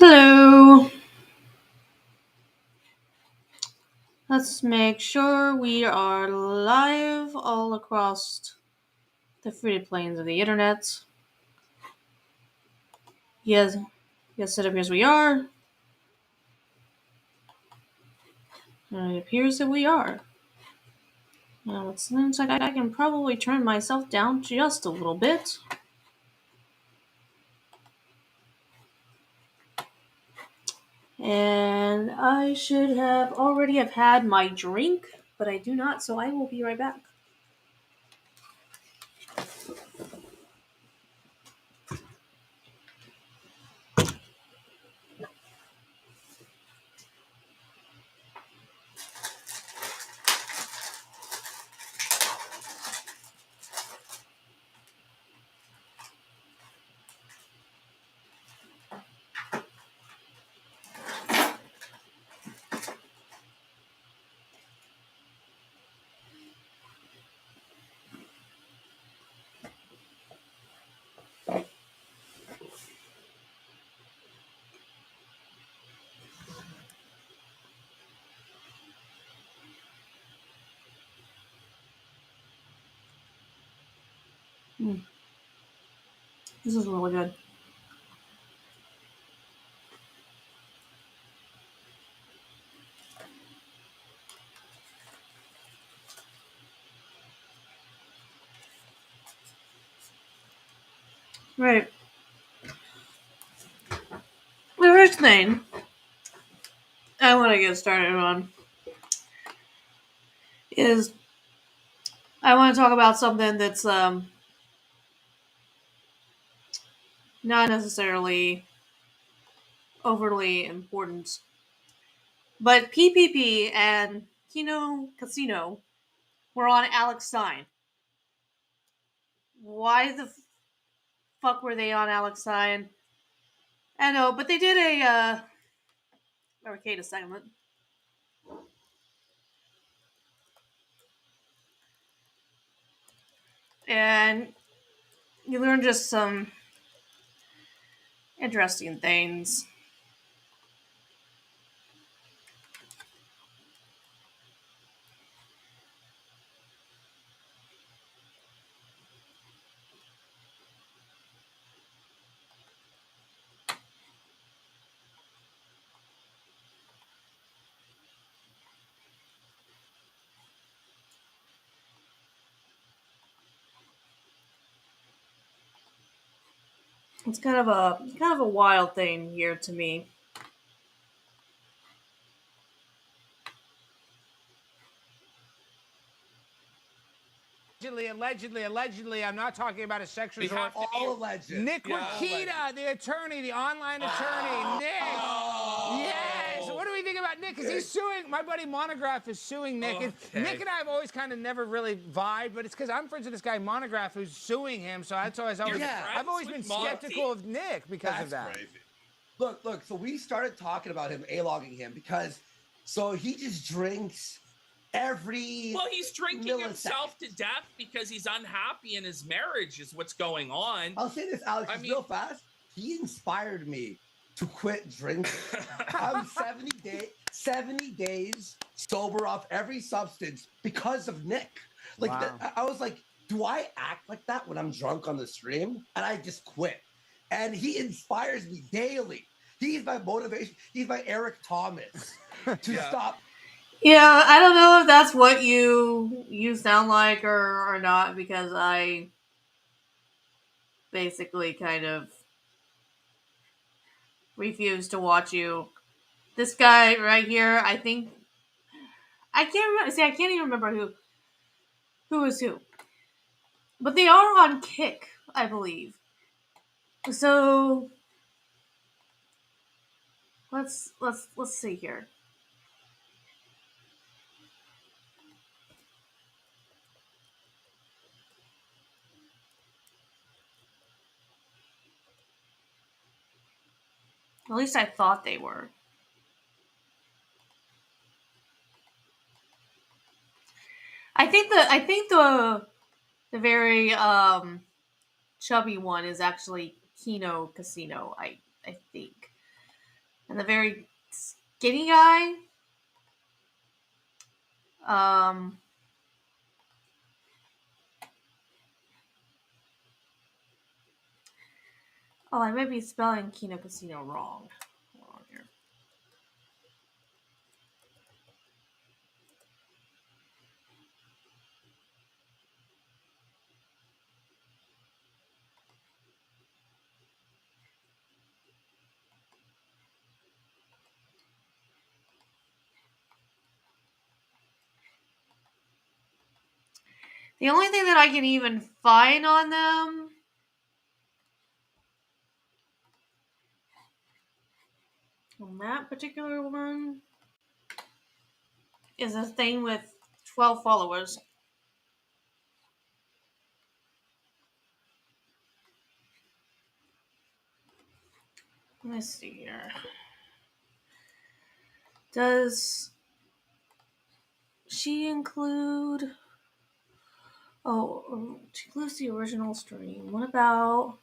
Hello. Let's make sure we are live all across the free plains of the internet. Yes, yes, it appears we are. And it appears that we are. Now it seems like I can probably turn myself down just a little bit. And I should have already have had my drink, but I do not, so I will be right back. Mm, this is really good. Right. The first thing I want to get started on is I want to talk about something that's not necessarily overly important, but PPP and Kino Casino were on Alex Stein. Why the fuck were they on Alex Stein? I know, but they did a arcade segment, and you learn just some interesting things. It's kind of a wild thing here to me. Allegedly, I'm not talking about a sex We resort. have to All alleged. Nick Yeah. Wakita, the attorney, the online attorney. Nick. Yes. What do we think about Nick? Because he's suing. My buddy Monograph is suing Nick. And Nick and I have always kind of never really vibed, but it's because I'm friends with this guy Monograph who's suing him. So that's always I've always been skeptical of Nick because of that. Crazy. Look. So we started talking about him, a-logging him, because so he just drinks every. Well, he's drinking himself to death because he's unhappy in his marriage, is what's going on. I'll say this, Alex, real fast. He inspired me to quit drinking. I'm 70 days sober off every substance because of Nick. Like, Wow. I was like, do I act like that when I'm drunk on the stream? And I just quit. And he inspires me daily. He's my motivation. He's my Eric Thomas to stop. Yeah, I don't know if that's what you sound like or not, because I basically kind of refuse to watch you. This guy right here, I think I can't remember. See, I can't even remember who is who, but they are on Kick, I believe. So let's see here. At least I thought they were. I think the very chubby one is actually Kino Casino. I think. And the very skinny guy. Um, oh, I might be spelling Kino Casino wrong. Hold on here. The only thing that I can even find on them on that particular one is a thing with 12 followers. Let me see here. Does she include... Oh, she includes the original stream. What about...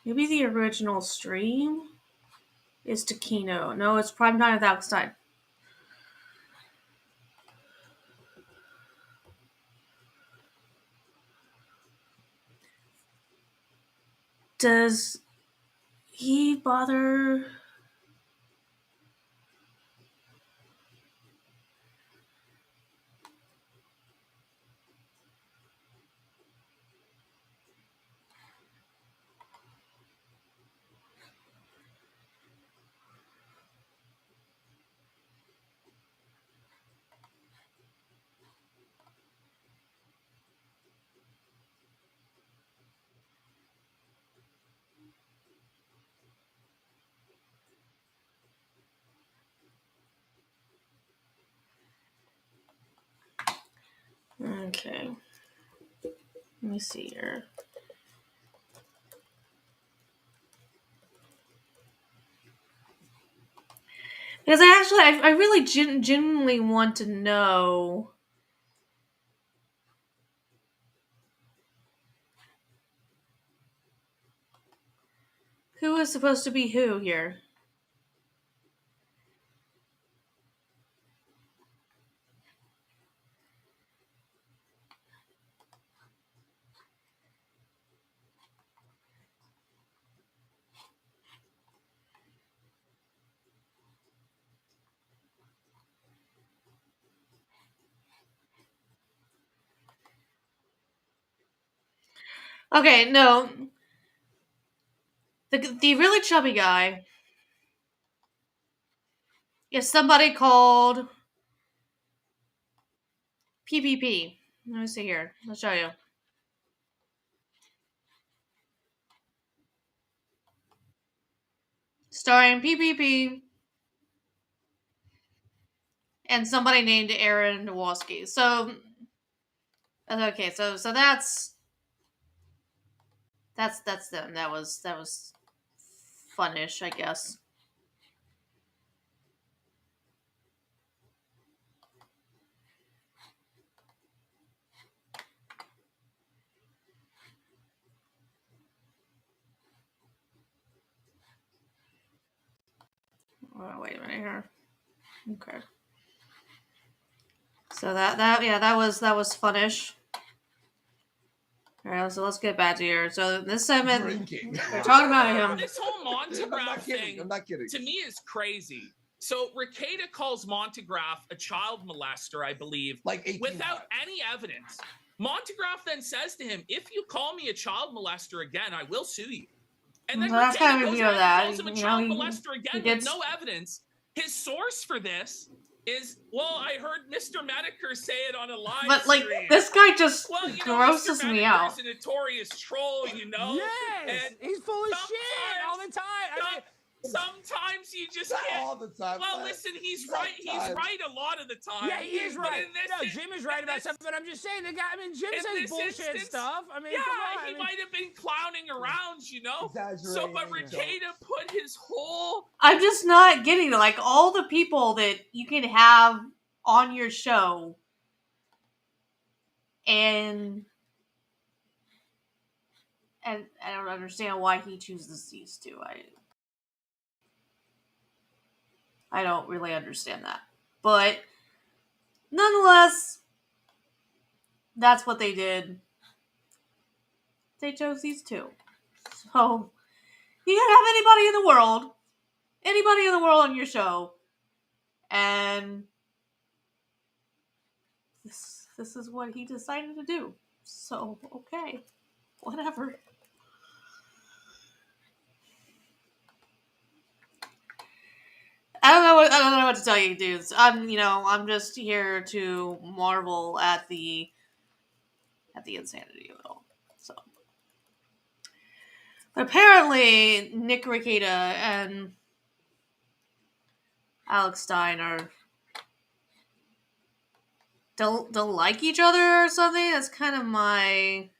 Maybe the original stream is to Kino. No, it's Primetime with Alex Stein. Does he bother... Okay. Let me see here. Because I really genuinely want to know who is supposed to be who here. Okay, no. The really chubby guy is somebody called PPP. Let me see here. I'll show you. Starring PPP and somebody named Aaron Nowoski. So, okay, so that's them. That was funnish, I guess. Oh, wait a minute here. Okay. So that was funnish. All right, so let's get back to here. So this segment, Drinking. they're talking about him. This whole Montegraph thing, I'm not kidding. to me, is crazy. So Rekieta calls Montegraph a child molester, I believe, Like 18 without times. any evidence. Montegraph then says to him, "If you call me a child molester again, I will sue you." And then So that's kind Rekieta of goes review of ahead and that. calls him a You know, child he molester again gets- with no evidence. His source for this is, well, I heard Mr. Mediker say it on a live But like stream. this guy just Well, you know, grosses Mr. me Mediker out. is a notorious troll, you know? Yes, And he's full of shit sometimes- all the time. I mean, Sometimes you just Not can't. all the time. Well, but listen, he's right. He's sometimes. right a lot of the time. yeah, he is But right. in this No, in- Jim is right in about this- something, but I'm just saying the guy. I mean, Jim in says this bullshit instance, stuff. I mean, Yeah, come on. he I mean, might have been clowning around, you know. So, but Exaggerating, Rekieta put his whole. I'm just not getting it. Like all the people that you can have on your show and and I don't understand why he chooses these two. I don't really understand that, but nonetheless, that's what they did. They chose these two. So you can have anybody in the world on your show, and this is what he decided to do. So okay, whatever. I don't know what to tell you, dudes. I'm just here to marvel at the insanity of it all. So, but apparently, Nick Rekieta and Alex Stein don't like each other or something. That's kind of my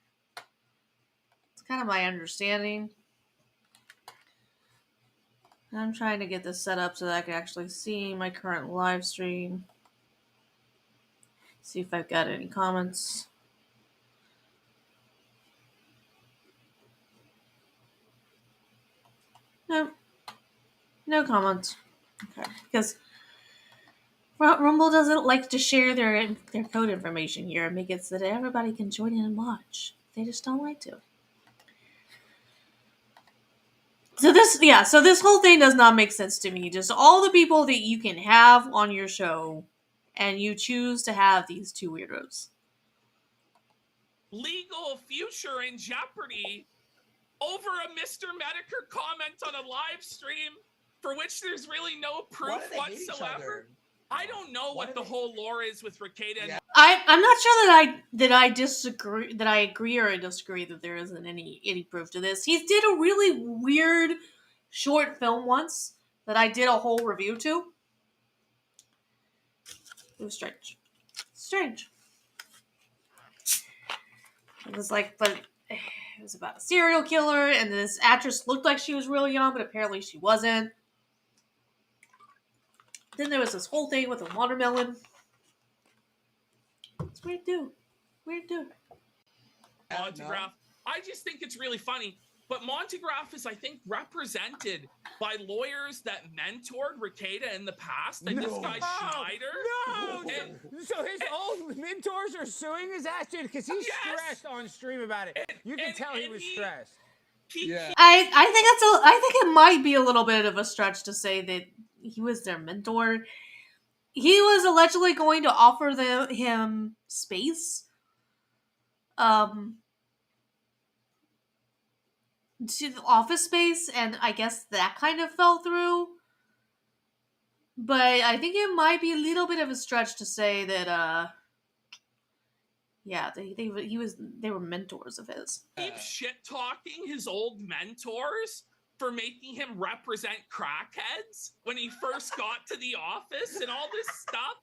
understanding. I'm trying to get this set up so that I can actually see my current live stream. See if I've got any comments. No comments. Okay, because Rumble doesn't like to share their code information here and make it so that everybody can join in and watch. They just don't like to. So this whole thing does not make sense to me. Just all the people that you can have on your show, and you choose to have these two weirdos. Legal future in jeopardy over a Mr. Medicare comment on a live stream for which there's really no proof whatsoever. I don't know what the whole lore is with Rekieta. Yeah. I'm not sure that I disagree, that I agree or I disagree that there isn't any proof to this. He did a really weird short film once that I did a whole review to. It was strange. It was but it was about a serial killer, and this actress looked like she was really young, but apparently she wasn't. Then there was this whole thing with a watermelon. It's weird, dude. Montegraph. I just think it's really funny. But Montegraph is, I think, represented by lawyers that mentored Rekieta in the past. And this guy Schneider. No! So his old mentors are suing his ass, dude, because he's stressed on stream about it. You can tell he was stressed. I think it might be a little bit of a stretch to say that he was their mentor. He was allegedly going to offer him space, to the office space, and I guess that kind of fell through. But I think it might be a little bit of a stretch to say that, they were mentors of his. Keep shit talking his old mentors for making him represent crackheads when he first got to the office and all this stuff.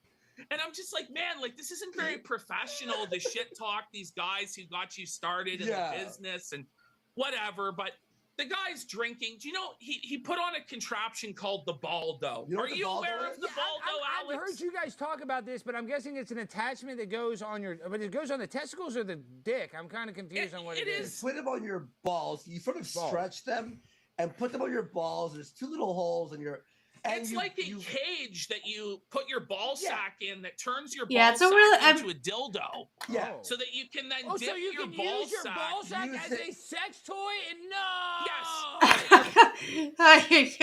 And I'm just like, man, this isn't very professional to shit talk these guys who got you started in the business and whatever. But the guy's drinking. Do you know he put on a contraption called the Baldo? Are you aware of the Baldo, Alex? I've heard you guys talk about this, but I'm guessing it's an attachment that goes on but it goes on the testicles or the dick? I'm kind of confused on what it is. You put them on your balls. You sort of stretch them and put them on your balls. There's two little holes in your. It's like a cage that you put your ball sack in that turns your ball it's sack into a dildo. Yeah. So that you can then dip so you your can ball use your sack. ball sack as a sex toy? And no! Yes.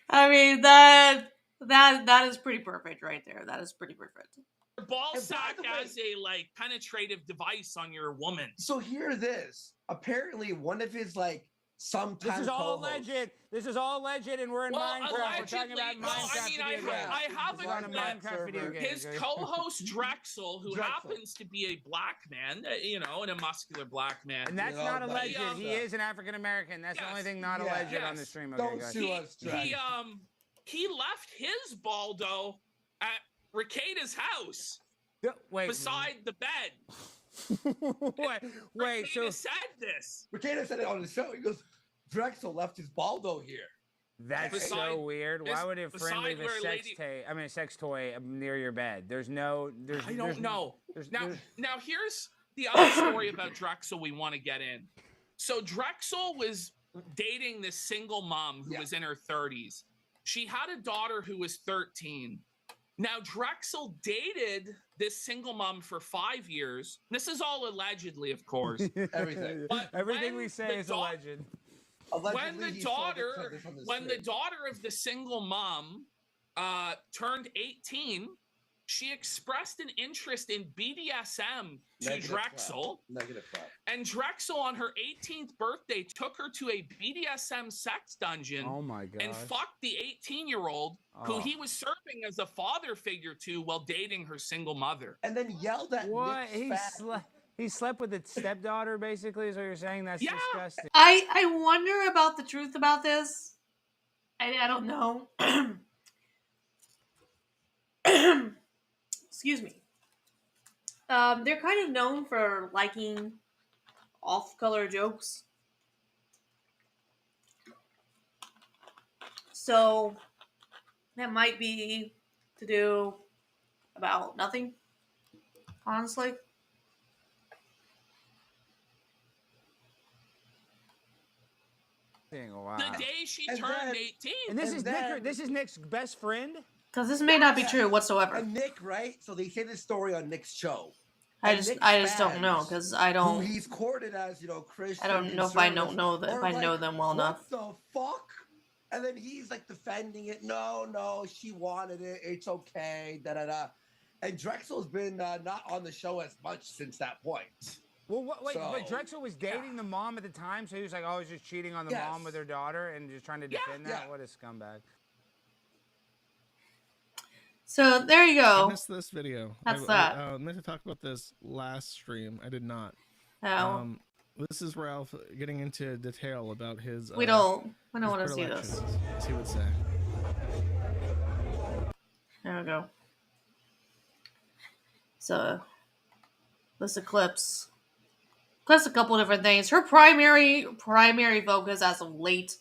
I mean, that is pretty perfect right there. That is pretty perfect. Your ball sack as a penetrative device on your woman. So hear this. Apparently, one of his This is all alleged. This is all alleged, and we're in Minecraft. We're talking about Minecraft. I haven't Minecraft video game. His co-host Drexel, who happens to be a black man, and a muscular black man. And that's not alleged. He is an African American. That's the only thing not alleged on the stream. Okay, Don't guys. sue us, Drex. He left his Baldo at Rekieta's house. Wait. Beside the bed. Wait. Rekieta said this. Rekieta said it on the show. He goes, Drexel left his Baldo here. That's Beside- so weird. Why would a friend beside leave a where sex toy near your bed? There's no. I don't know. Now, there's- now here's the other story about Drexel we want to get in. So Drexel was dating this single mom who was in her 30s. She had a daughter who was 13. Now Drexel dated this single mom for 5 years. This is all allegedly, of course. Everything. But Everything when we say the is alleged. when Allegedly, the he saw daughter clip on the when the stream. daughter of the single mom turned 18, she expressed an interest in BDSM to Negative Drexel. Negative clap. And Drexel on her 18th birthday took her to a BDSM sex dungeon Oh my god. and fucked the 18-year-old who he was serving as a father figure to while dating her single mother. And then yelled at What? Nick's He slept with his stepdaughter, basically, is what you're saying? That's Yeah. disgusting. I wonder about the truth about this. I don't know. Excuse me. They're kind of known for liking off-color jokes. So that might be to do about nothing, honestly. Wow. The day she And turned then- 18. And this And is then- this is Nick's best friend? Because this may not be Yeah. true whatsoever. And Nick, right? So they say this story on Nick's show. I and just Nick's I just don't know fans, because I Who don't he's courted as, Christian. I don't know if I conservative, don't know that if are I know like, them well enough. What the fuck? And then he's like defending it. No, she wanted it. It's okay. Da da da. And Drexel's been not on the show as much since that point. Well, wait, So, but Drexel was dating the mom at the time, so he was like, oh, he's just cheating on the Yes. mom with her daughter and just trying to defend that? Yeah. What a scumbag. So there you I go. missed this video. That's I that. meant to talk about this last stream. I did not. Oh, This is Ralph getting into detail about his. we don't his want to see this. predilections, as he would say. There we go. So this eclipse. Plus a couple different things. Her primary focus as of late,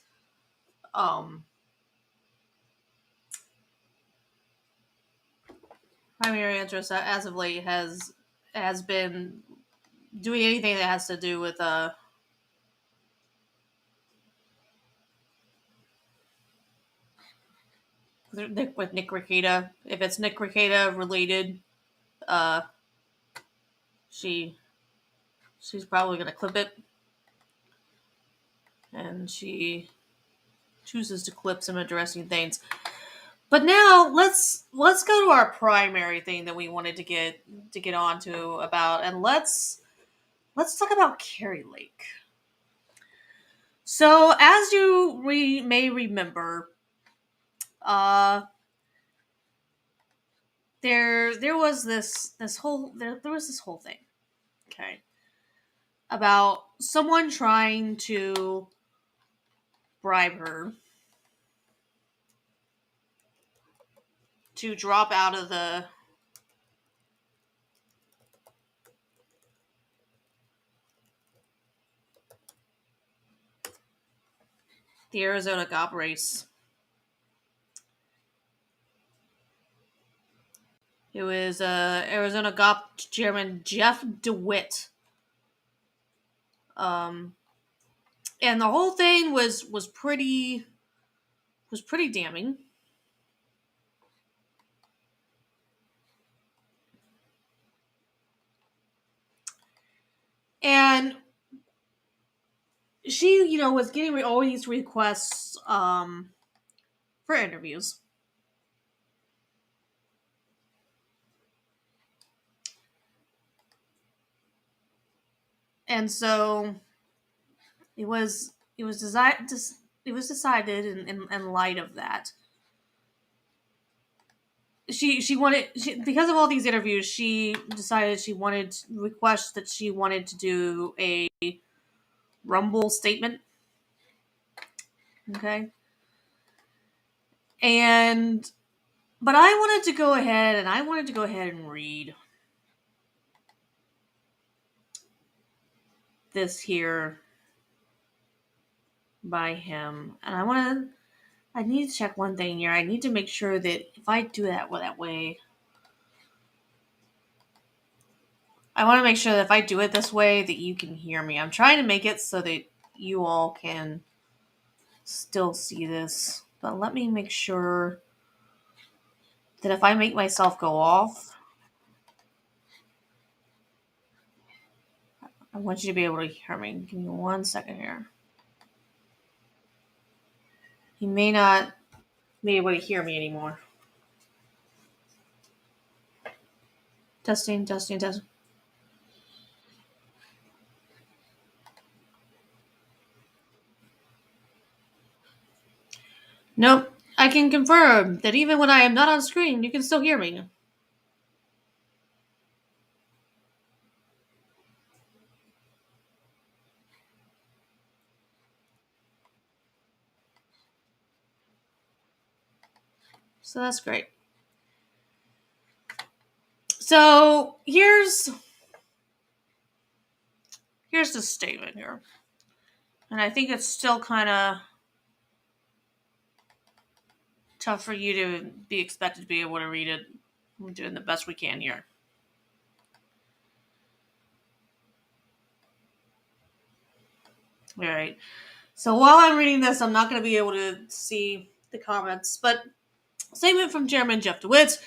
primary interest as of late has been doing anything that has to do with Nick Rekieta. If it's Nick Rekieta related, she's probably gonna clip it, and she chooses to clip some interesting things. But now let's go to our primary thing that we wanted to get onto about, and let's talk about Kari Lake. So as you may remember, there was this whole thing, okay, about someone trying to bribe her to drop out of the Arizona GOP race. It was Arizona GOP chairman Jeff DeWitt. And the whole thing was pretty damning. And she, was getting all these requests for interviews. And so it was decided in light of that. She wanted, because of all these interviews, she decided she wanted to do a Rumble statement. Okay. But I wanted to go ahead and read this here by him. And I want I need to check one thing here. I need to make sure that if I do that way, I want to make sure that if I do it this way, that you can hear me. I'm trying to make it so that you all can still see this. But let me make sure that if I make myself go off, I want you to be able to hear me. Give me 1 second here. You may not be able to hear me anymore. Testing, testing, testing. Nope. I can confirm that even when I am not on screen, you can still hear me. So that's great. So here's the statement here. And I think it's still kind of tough for you to be expected to be able to read it. We're doing the best we can here. All right. So while I'm reading this, I'm not going to be able to see the comments, but statement from Chairman Jeff DeWitt.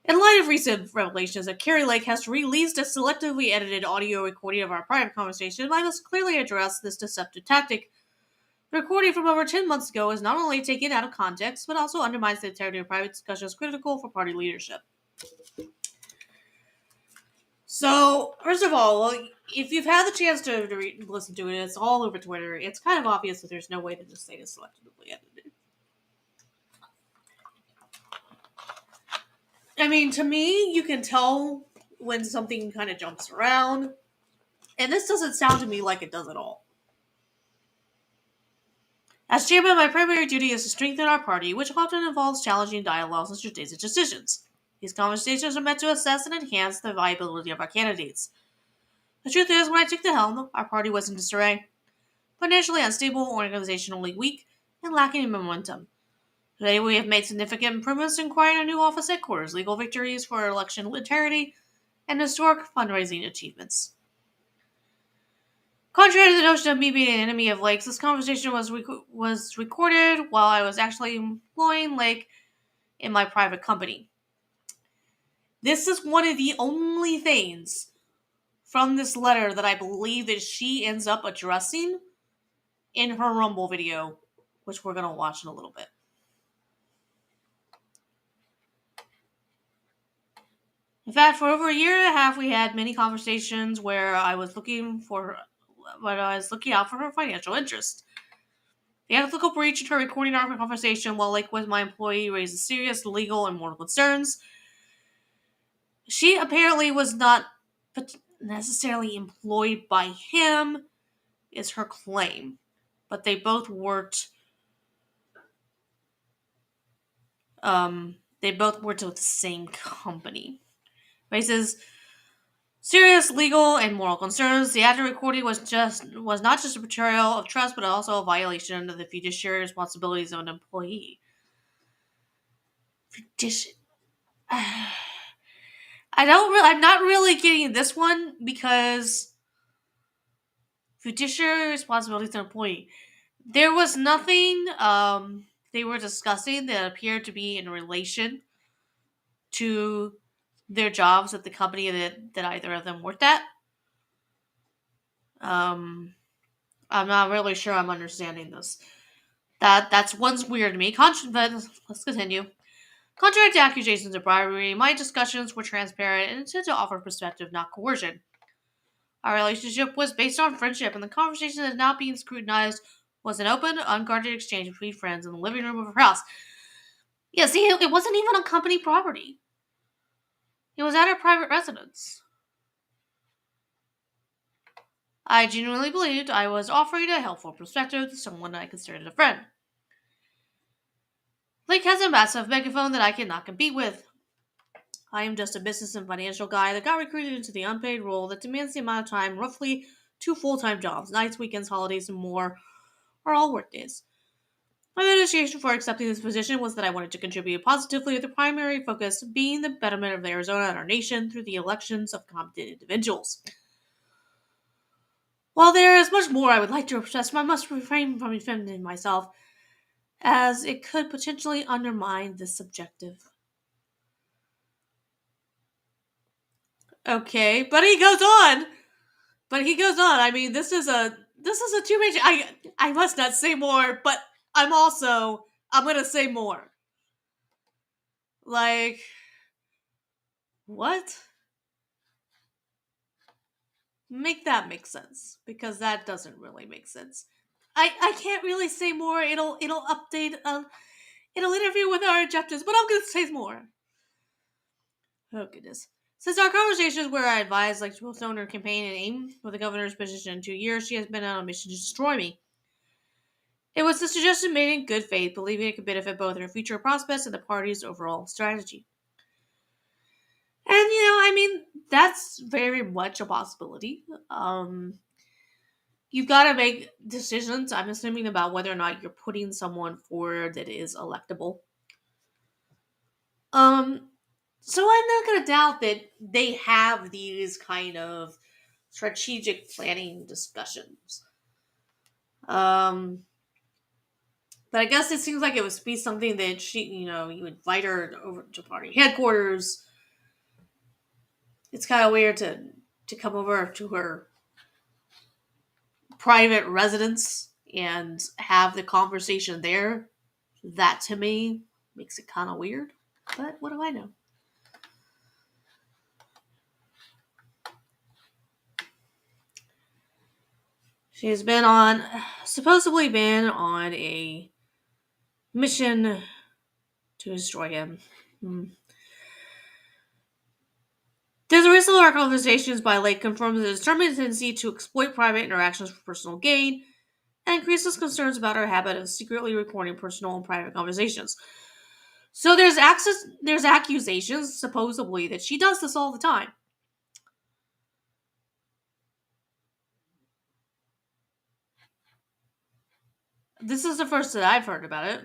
In light of recent revelations that Karilake has released a selectively edited audio recording of our private conversation, I must clearly address this deceptive tactic. The recording from over 10 months ago is not only taken out of context, but also undermines the integrity of private discussions critical for party leadership. So, first of all, if you've had the chance to listen to it, it's all over Twitter. It's kind of obvious that there's no way that this thing is selectively edited. I mean, to me, you can tell when something kind of jumps around, and this doesn't sound to me like it does at all. As chairman, my primary duty is to strengthen our party, which often involves challenging dialogues and strategic decisions. These conversations are meant to assess and enhance the viability of our candidates. The truth is, when I took the helm, our party was in disarray. Financially unstable, organizationally weak, and lacking in momentum. Today we have made significant improvements in acquiring a new office headquarters, legal victories for election integrity, and historic fundraising achievements. Contrary to the notion of me being an enemy of Lake's, this conversation was recorded while I was actually employing Lake in my private company. This is one of the only things from this letter that I believe that she ends up addressing in her Rumble video, which we're going to watch in a little bit. In fact, for over a year and a half, we had many conversations where I was looking out for her financial interest. The ethical breach in her recording our conversation while Lake was my employee raises serious legal and moral concerns. She apparently was not necessarily employed by him, is her claim. But they both worked with the same company. Raises serious legal and moral concerns. The audio recording was not just a betrayal of trust, but also a violation of the fiduciary responsibilities of an employee. I'm not really getting this one because fiduciary responsibilities of an employee. There was nothing they were discussing that appeared to be in relation to their jobs at the company that either of them worked at. I'm not really sure I'm understanding this. That's one's weird to me. But let's continue. Contrary to accusations of bribery, my discussions were transparent and intended to offer perspective, not coercion. Our relationship was based on friendship, and the conversation that is not being scrutinized was an open, unguarded exchange between friends in the living room of her house. Yeah, see, it wasn't even on company property. It was at her private residence. I genuinely believed I was offering a helpful perspective to someone I considered a friend. Lake has a massive megaphone that I cannot compete with. I am just a business and financial guy that got recruited into the unpaid role that demands the amount of time, roughly 2 full-time jobs, nights, weekends, holidays, and more, are all work days. My motivation for accepting this position was that I wanted to contribute positively, with the primary focus being the betterment of Arizona and our nation through the elections of competent individuals. While there is much more I would like to express, I must refrain from defending myself, as it could potentially undermine this objective. Okay, but he goes on. I mean, this is a two-page. I must not say more, but I'm gonna say more. Like, what? Make that make sense, because that doesn't really make sense. I can't really say more. It'll update. It'll interview with our objectives, but I'm gonna say more. Oh goodness. Since our conversations where I advised to postpone her campaign and aim for the governor's position in 2 years, she has been on a mission to destroy me. It was a suggestion made in good faith, believing it could benefit both her future prospects and the party's overall strategy. And, I mean, that's very much a possibility. You've got to make decisions, I'm assuming, about whether or not you're putting someone forward that is electable. So I'm not going to doubt that they have these kind of strategic planning discussions. But I guess it seems like it would be something that she, you invite her over to party headquarters. It's kind of weird to come over to her private residence and have the conversation there. That, to me, makes it kind of weird. But what do I know? She has supposedly been on a mission to destroy him. There's a recent our conversations by Lake confirms the determined tendency to exploit private interactions for personal gain, and increases concerns about her habit of secretly recording personal and private conversations. So there's accusations, supposedly, that she does this all the time. This is the first that I've heard about it.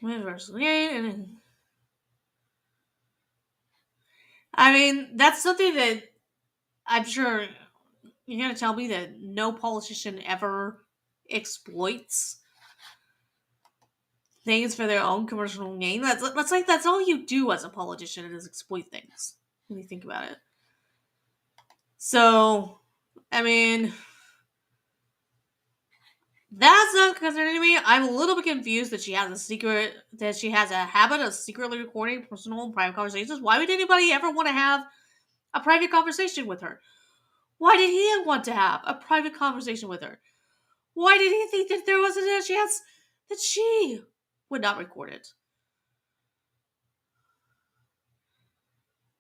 I mean, that's something that I'm sure you're going to tell me that no politician ever exploits things for their own commercial gain. That's all you do as a politician is exploit things, when you think about it. So, I mean, that's not concerning to me. I'm a little bit confused that she has a habit of secretly recording personal and private conversations. Why would anybody ever want to have a private conversation with her? Why did he want to have a private conversation with her? Why did he think that there wasn't a chance that she would not record it?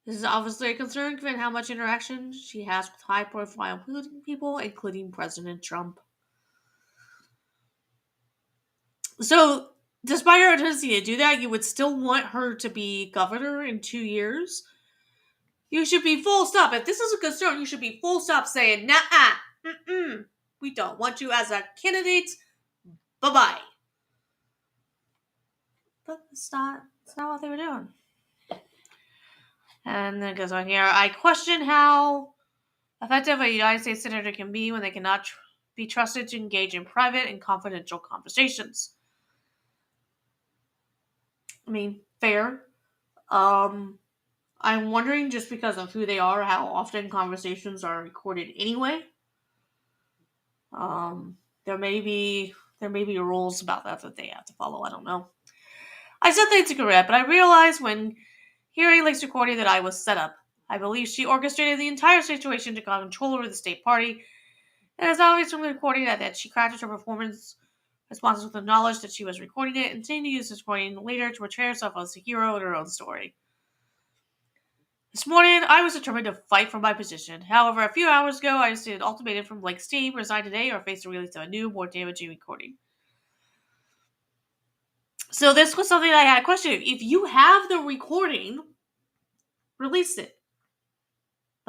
This is obviously a concern given how much interaction she has with high-profile people, including President Trump. So, despite her tendency to do that, you would still want her to be governor in 2 years? You should be full stop. If this is a concern, you should be full stop saying, nah, we don't want you as a candidate. Bye-bye. But it's not what they were doing. And then it goes on here. I question how effective a United States senator can be when they cannot be trusted to engage in private and confidential conversations. I mean, fair. I'm wondering, just because of who they are, how often conversations are recorded anyway. There may be rules about that they have to follow. I don't know. I said things incorrect, but I realized when hearing Lake's recording that I was set up. I believe she orchestrated the entire situation to control over the state party, and it's obvious from the recording that she crafted her performance responses with the knowledge that she was recording it, and intending to use this recording later to portray herself as a hero in her own story. This morning, I was determined to fight for my position. However, a few hours ago, I received an ultimatum from Lake's team: resign today or face the release of a new, more damaging recording. So this was something I had a question. If you have the recording, release it.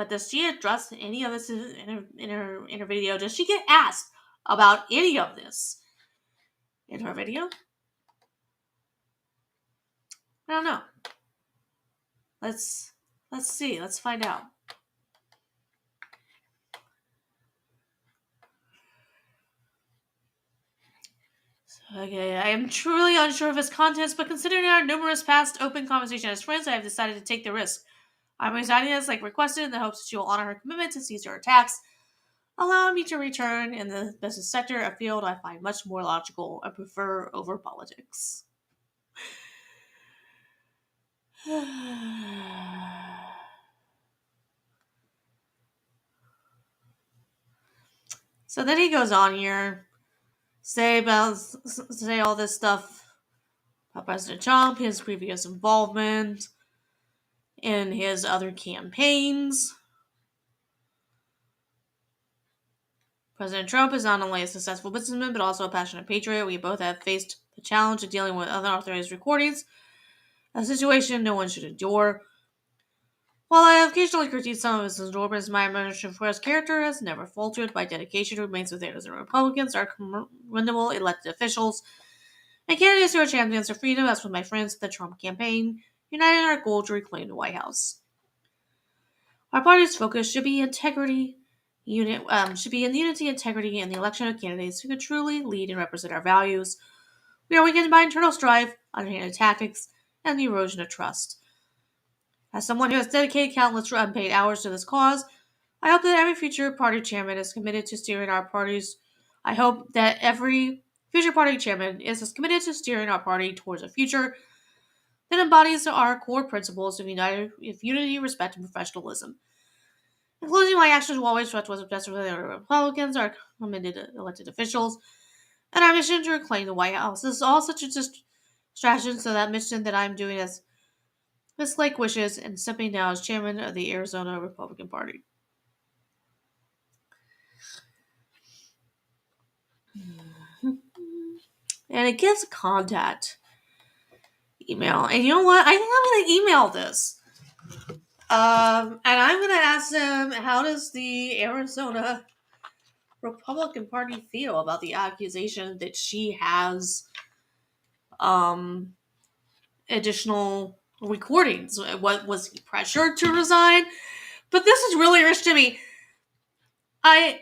But does she address any of this in her video? Does she get asked about any of this in her video? I don't know. Let's see. Let's find out. Okay, I am truly unsure of its contents, but considering our numerous past open conversations as friends, I have decided to take the risk. I'm resigning as requested in the hopes that she will honor her commitment to cease her attacks, allowing me to return in the business sector, a field I find much more logical and prefer over politics. So then he goes on here, say all this stuff about President Trump, his previous involvement in his other campaigns. President Trump is not only a successful businessman, but also a passionate patriot. We both have faced the challenge of dealing with unauthorized recordings, a situation no one should endure. While I have occasionally critiqued some of his enormous, my admiration for his character has never faltered. My dedication remains with Anderson Republicans, our commendable elected officials, and candidates who are champions of freedom, as with my friends in the Trump campaign, united in our goal to reclaim the White House. Our party's focus should be integrity, should be in unity, integrity, and the election of candidates who can truly lead and represent our values. We are weakened by internal strife, underhanded tactics, and the erosion of trust. As someone who has dedicated countless unpaid hours to this cause, I hope that every future party chairman is committed to steering our parties. I hope that every future party chairman is as committed to steering our party towards a future that embodies our core principles of unity, respect, and professionalism. In closing, my actions will always reflect what's best for the Republicans, our commended elected officials, and our mission to reclaim the White House. This is all such a distraction so that mission that I'm doing as Miss Lake wishes and stepping down as chairman of the Arizona Republican Party. And it gives a contact email. And you know what? I think I'm going to email this. And I'm going to ask them, how does the Arizona Republican Party feel about the accusation that she has additional recordings? What was he pressured to resign? But this is really rich to me. I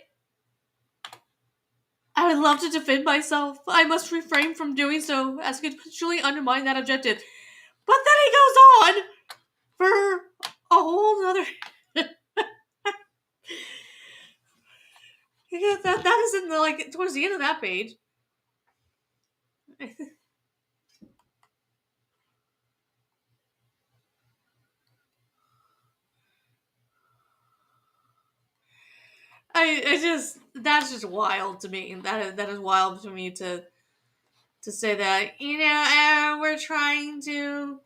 would love to defend myself. I must refrain from doing so, as could potentially undermine that objective. But then he goes on for a whole other. that is in the towards the end of that page. That's just wild to me. That is wild to me to say that, we're trying to,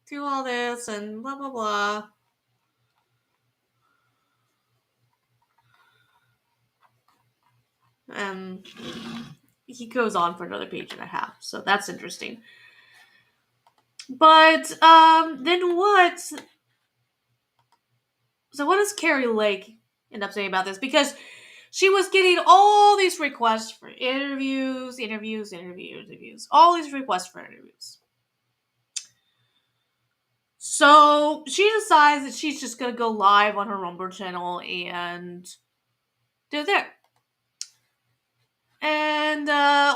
do all this and blah blah blah. And he goes on for another page and a half, so that's interesting. But then what? So what does Kari Lake end up saying about this? Because she was getting all these requests for interviews, all these requests for interviews. So she decides that she's just going to go live on her Rumble channel and do it there. And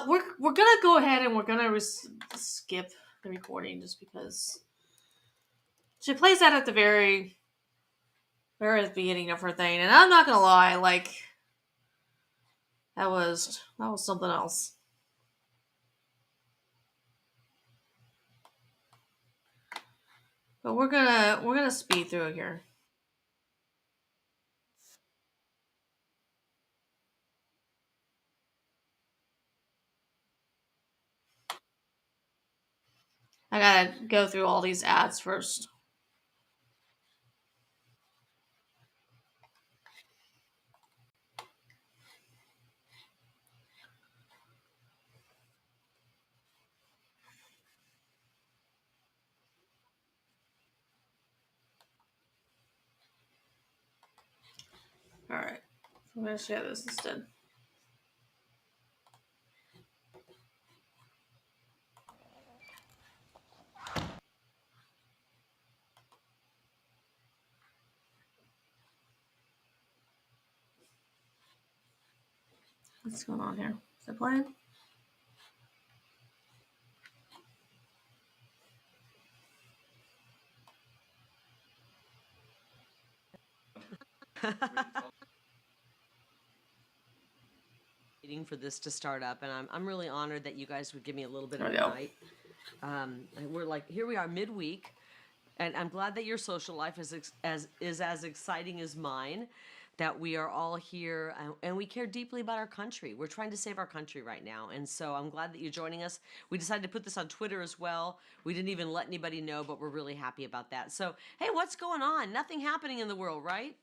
we're going to go ahead and we're going to skip the recording just because she plays that at the very beginning of her thing. And I'm not going to lie, that was something else. But we're gonna speed through here. I gotta go through all these ads first. Alright. I'm gonna share this instead. What's going on here? Is it playing? Waiting for this to start up, and I'm really honored that you guys would give me a little bit There of we the go. night. We're like, here we are midweek, and I'm glad that your social life is as exciting as mine. That we are all here, and we care deeply about our country. We're trying to save our country right now, and so I'm glad that you're joining us. We decided to put this on Twitter as well. We didn't even let anybody know, but we're really happy about that. So, hey, what's going on? Nothing happening in the world, right?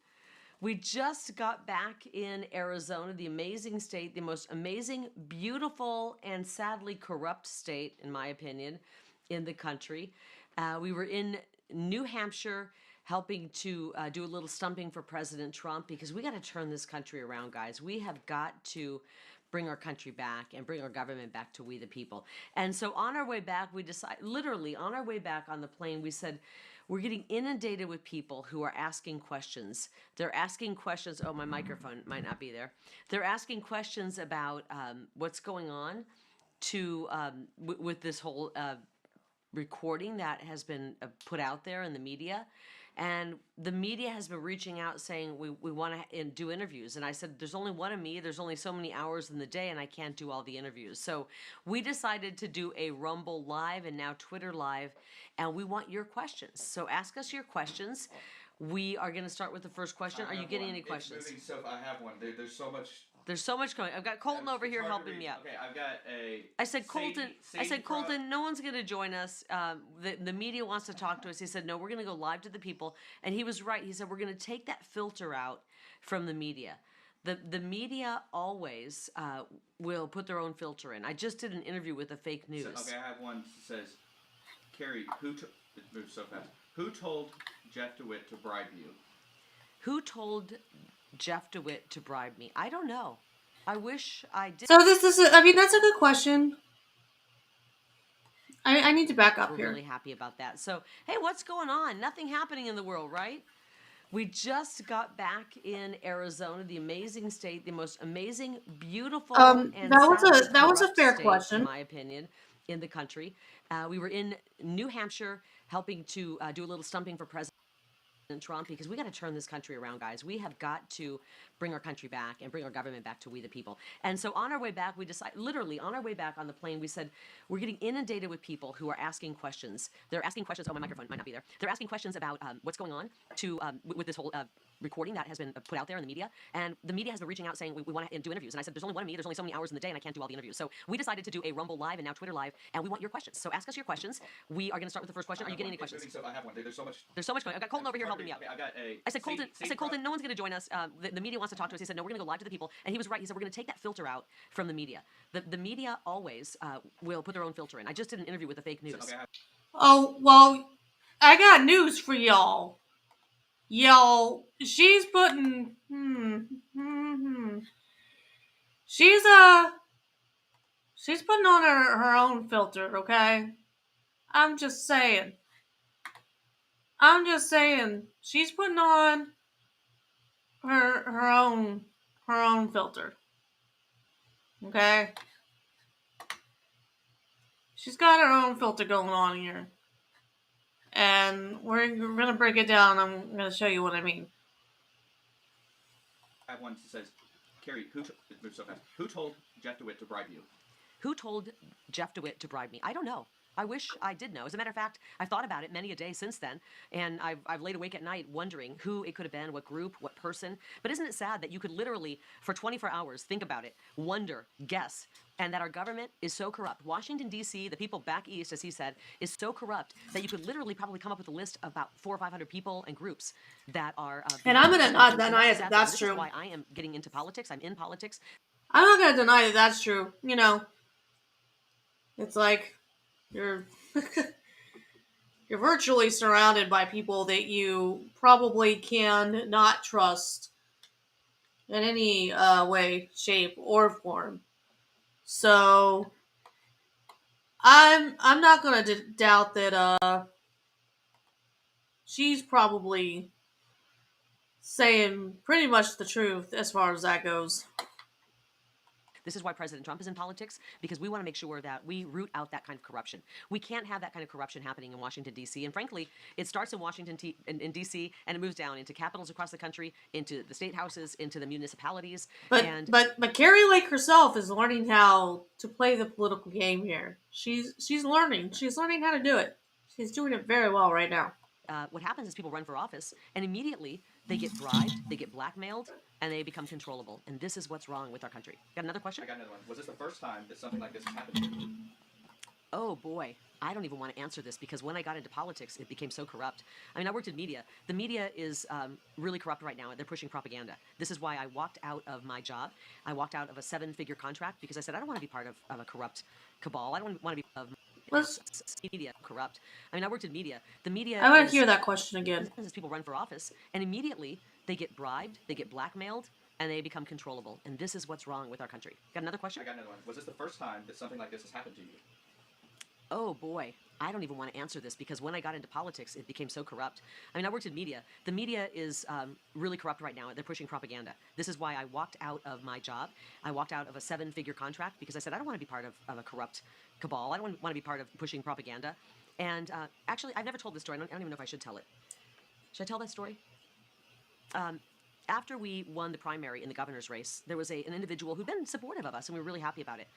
We just got back in Arizona, the amazing state, the most amazing, beautiful, and sadly corrupt state, in my opinion, in the country. We were in New Hampshire helping to do a little stumping for President Trump because we got to turn this country around, guys. We have got to bring our country back and bring our government back to we the people. And so on our way back, we decided, literally on our way back on the plane, we said, we're getting inundated with people who are asking questions. They're asking questions. Oh, my microphone might not be there. They're asking questions about what's going on with this whole recording that has been put out there in the media. And the media has been reaching out saying, we want to do interviews. And I said, there's only one of me. There's only so many hours in the day, and I can't do all the interviews. So we decided to do a Rumble Live and now Twitter Live, and we want your questions. So ask us your questions. We are going to start with the first question. Are you getting any questions? I have one. There's so much. There's so much going. I've got Colton over here helping me out. Okay, I've got a. I said, Colton, no one's going to join us. The media wants to talk to us. He said, no, we're going to go live to the people. And he was right. He said, we're going to take that filter out from the media. The media always will put their own filter in. I just did an interview with the fake news. Okay, I have one that says, Kari, it moves so fast. Who told Jeff DeWitt to bribe you? Who told Jeff DeWitt to bribe me? I don't know. I wish I did. So this is, I mean, that's a good question. I need to back up We're here. really happy about that. So, hey, what's going on? Nothing happening in the world, right? We just got back in Arizona, the amazing state, the most amazing, beautiful, and that was a fair state, question, in my opinion, in the country. We were in New Hampshire helping to do a little stumping for President Trump because we got to turn this country around, guys. We have got to bring our country back and bring our government back to we the people. And so on our way back, we decided, literally on our way back on the plane, we said, we're getting inundated with people who are asking questions. They're asking questions. Oh, my microphone might not be there. They're asking questions about what's going on with this whole recording that has been put out there in the media. And the media has been reaching out saying, we want to do interviews. And I said, there's only one of me. There's only so many hours in the day, and I can't do all the interviews. So we decided to do a Rumble Live and now Twitter Live, and we want your questions. So ask us your questions. We are going to start with the first question. Are you getting any questions? I have one. There's so much. There's so much going on. I've got Colton over here helping me out. Okay, I've got a. I said, Colton, no one's going to join us. The media wants to talk to us. He said, no, we're going to go live to the people. And he was right. He said, we're going to take that filter out from the media. The media always will put their own filter in. I just did an interview with the fake news. Okay, Oh, well, I got news for y'all. She's putting, she's putting on her own filter, okay? I'm just saying. She's putting on her own filter. Okay? She's got her own filter going on here. And we're going to break it down. I'm going to show you what I mean. I have one that says, Kari, it moves so fast. Who told Jeff DeWitt to bribe you? Who told Jeff DeWitt to bribe me? I don't know. I wish I did know. As a matter of fact, I've thought about it many a day since then, and I've laid awake at night wondering who it could have been, what group, what person. But isn't it sad that you could literally, for 24 hours, think about it, wonder, guess, and that our government is so corrupt. Washington, D.C., the people back east, as he said, is so corrupt that you could literally probably come up with a list of about 400 or 500 people and groups that are... and I'm going to not deny it that that's true. This is why I am getting into politics. I'm in politics. I'm not going to deny that that's true. You know, it's like you're virtually surrounded by people that you probably can not trust in any way, shape, or form. So I'm not gonna doubt that she's probably saying pretty much the truth as far as that goes. This is why President Trump is in politics, because we want to make sure that we root out that kind of corruption. We can't have that kind of corruption happening in Washington, D.C. And frankly, it starts in Washington, in D.C., and it moves down into capitals across the country, into the state houses, into the municipalities. But Kari Lake herself is learning how to play the political game here. She's learning. She's learning how to do it. She's doing it very well right now. What happens is people run for office, and immediately they get bribed, they get blackmailed, and they become controllable. And this is what's wrong with our country. Got another question? I got another one. Was this the first time that something like this has happened to you? Oh boy, I don't even want to answer this because when I got into politics, it became so corrupt. I mean, I worked in media. The media is really corrupt right now. They're pushing propaganda. This is why I walked out of my job. I walked out of a 7-figure contract because I said, I don't want to be part of a corrupt cabal. I don't want to be of media corrupt. I mean, I worked in media. The media. I want to hear that question again. People run for office, and immediately they get bribed, they get blackmailed, and they become controllable. And this is what's wrong with our country. Got another question? I got another one. Was this the first time that something like this has happened to you? Oh boy, I don't even want to answer this because when I got into politics, it became so corrupt. I mean, I worked in media. The media is really corrupt right now. They're pushing propaganda. This is why I walked out of my job. I walked out of a 7-figure contract because I said, I don't want to be part of a corrupt cabal. I don't want to be part of pushing propaganda. And actually, I've never told this story. I don't even know if I should tell it. Should I tell that story? After we won the primary in the governor's race, there was an individual who'd been supportive of us, and we were really happy about it.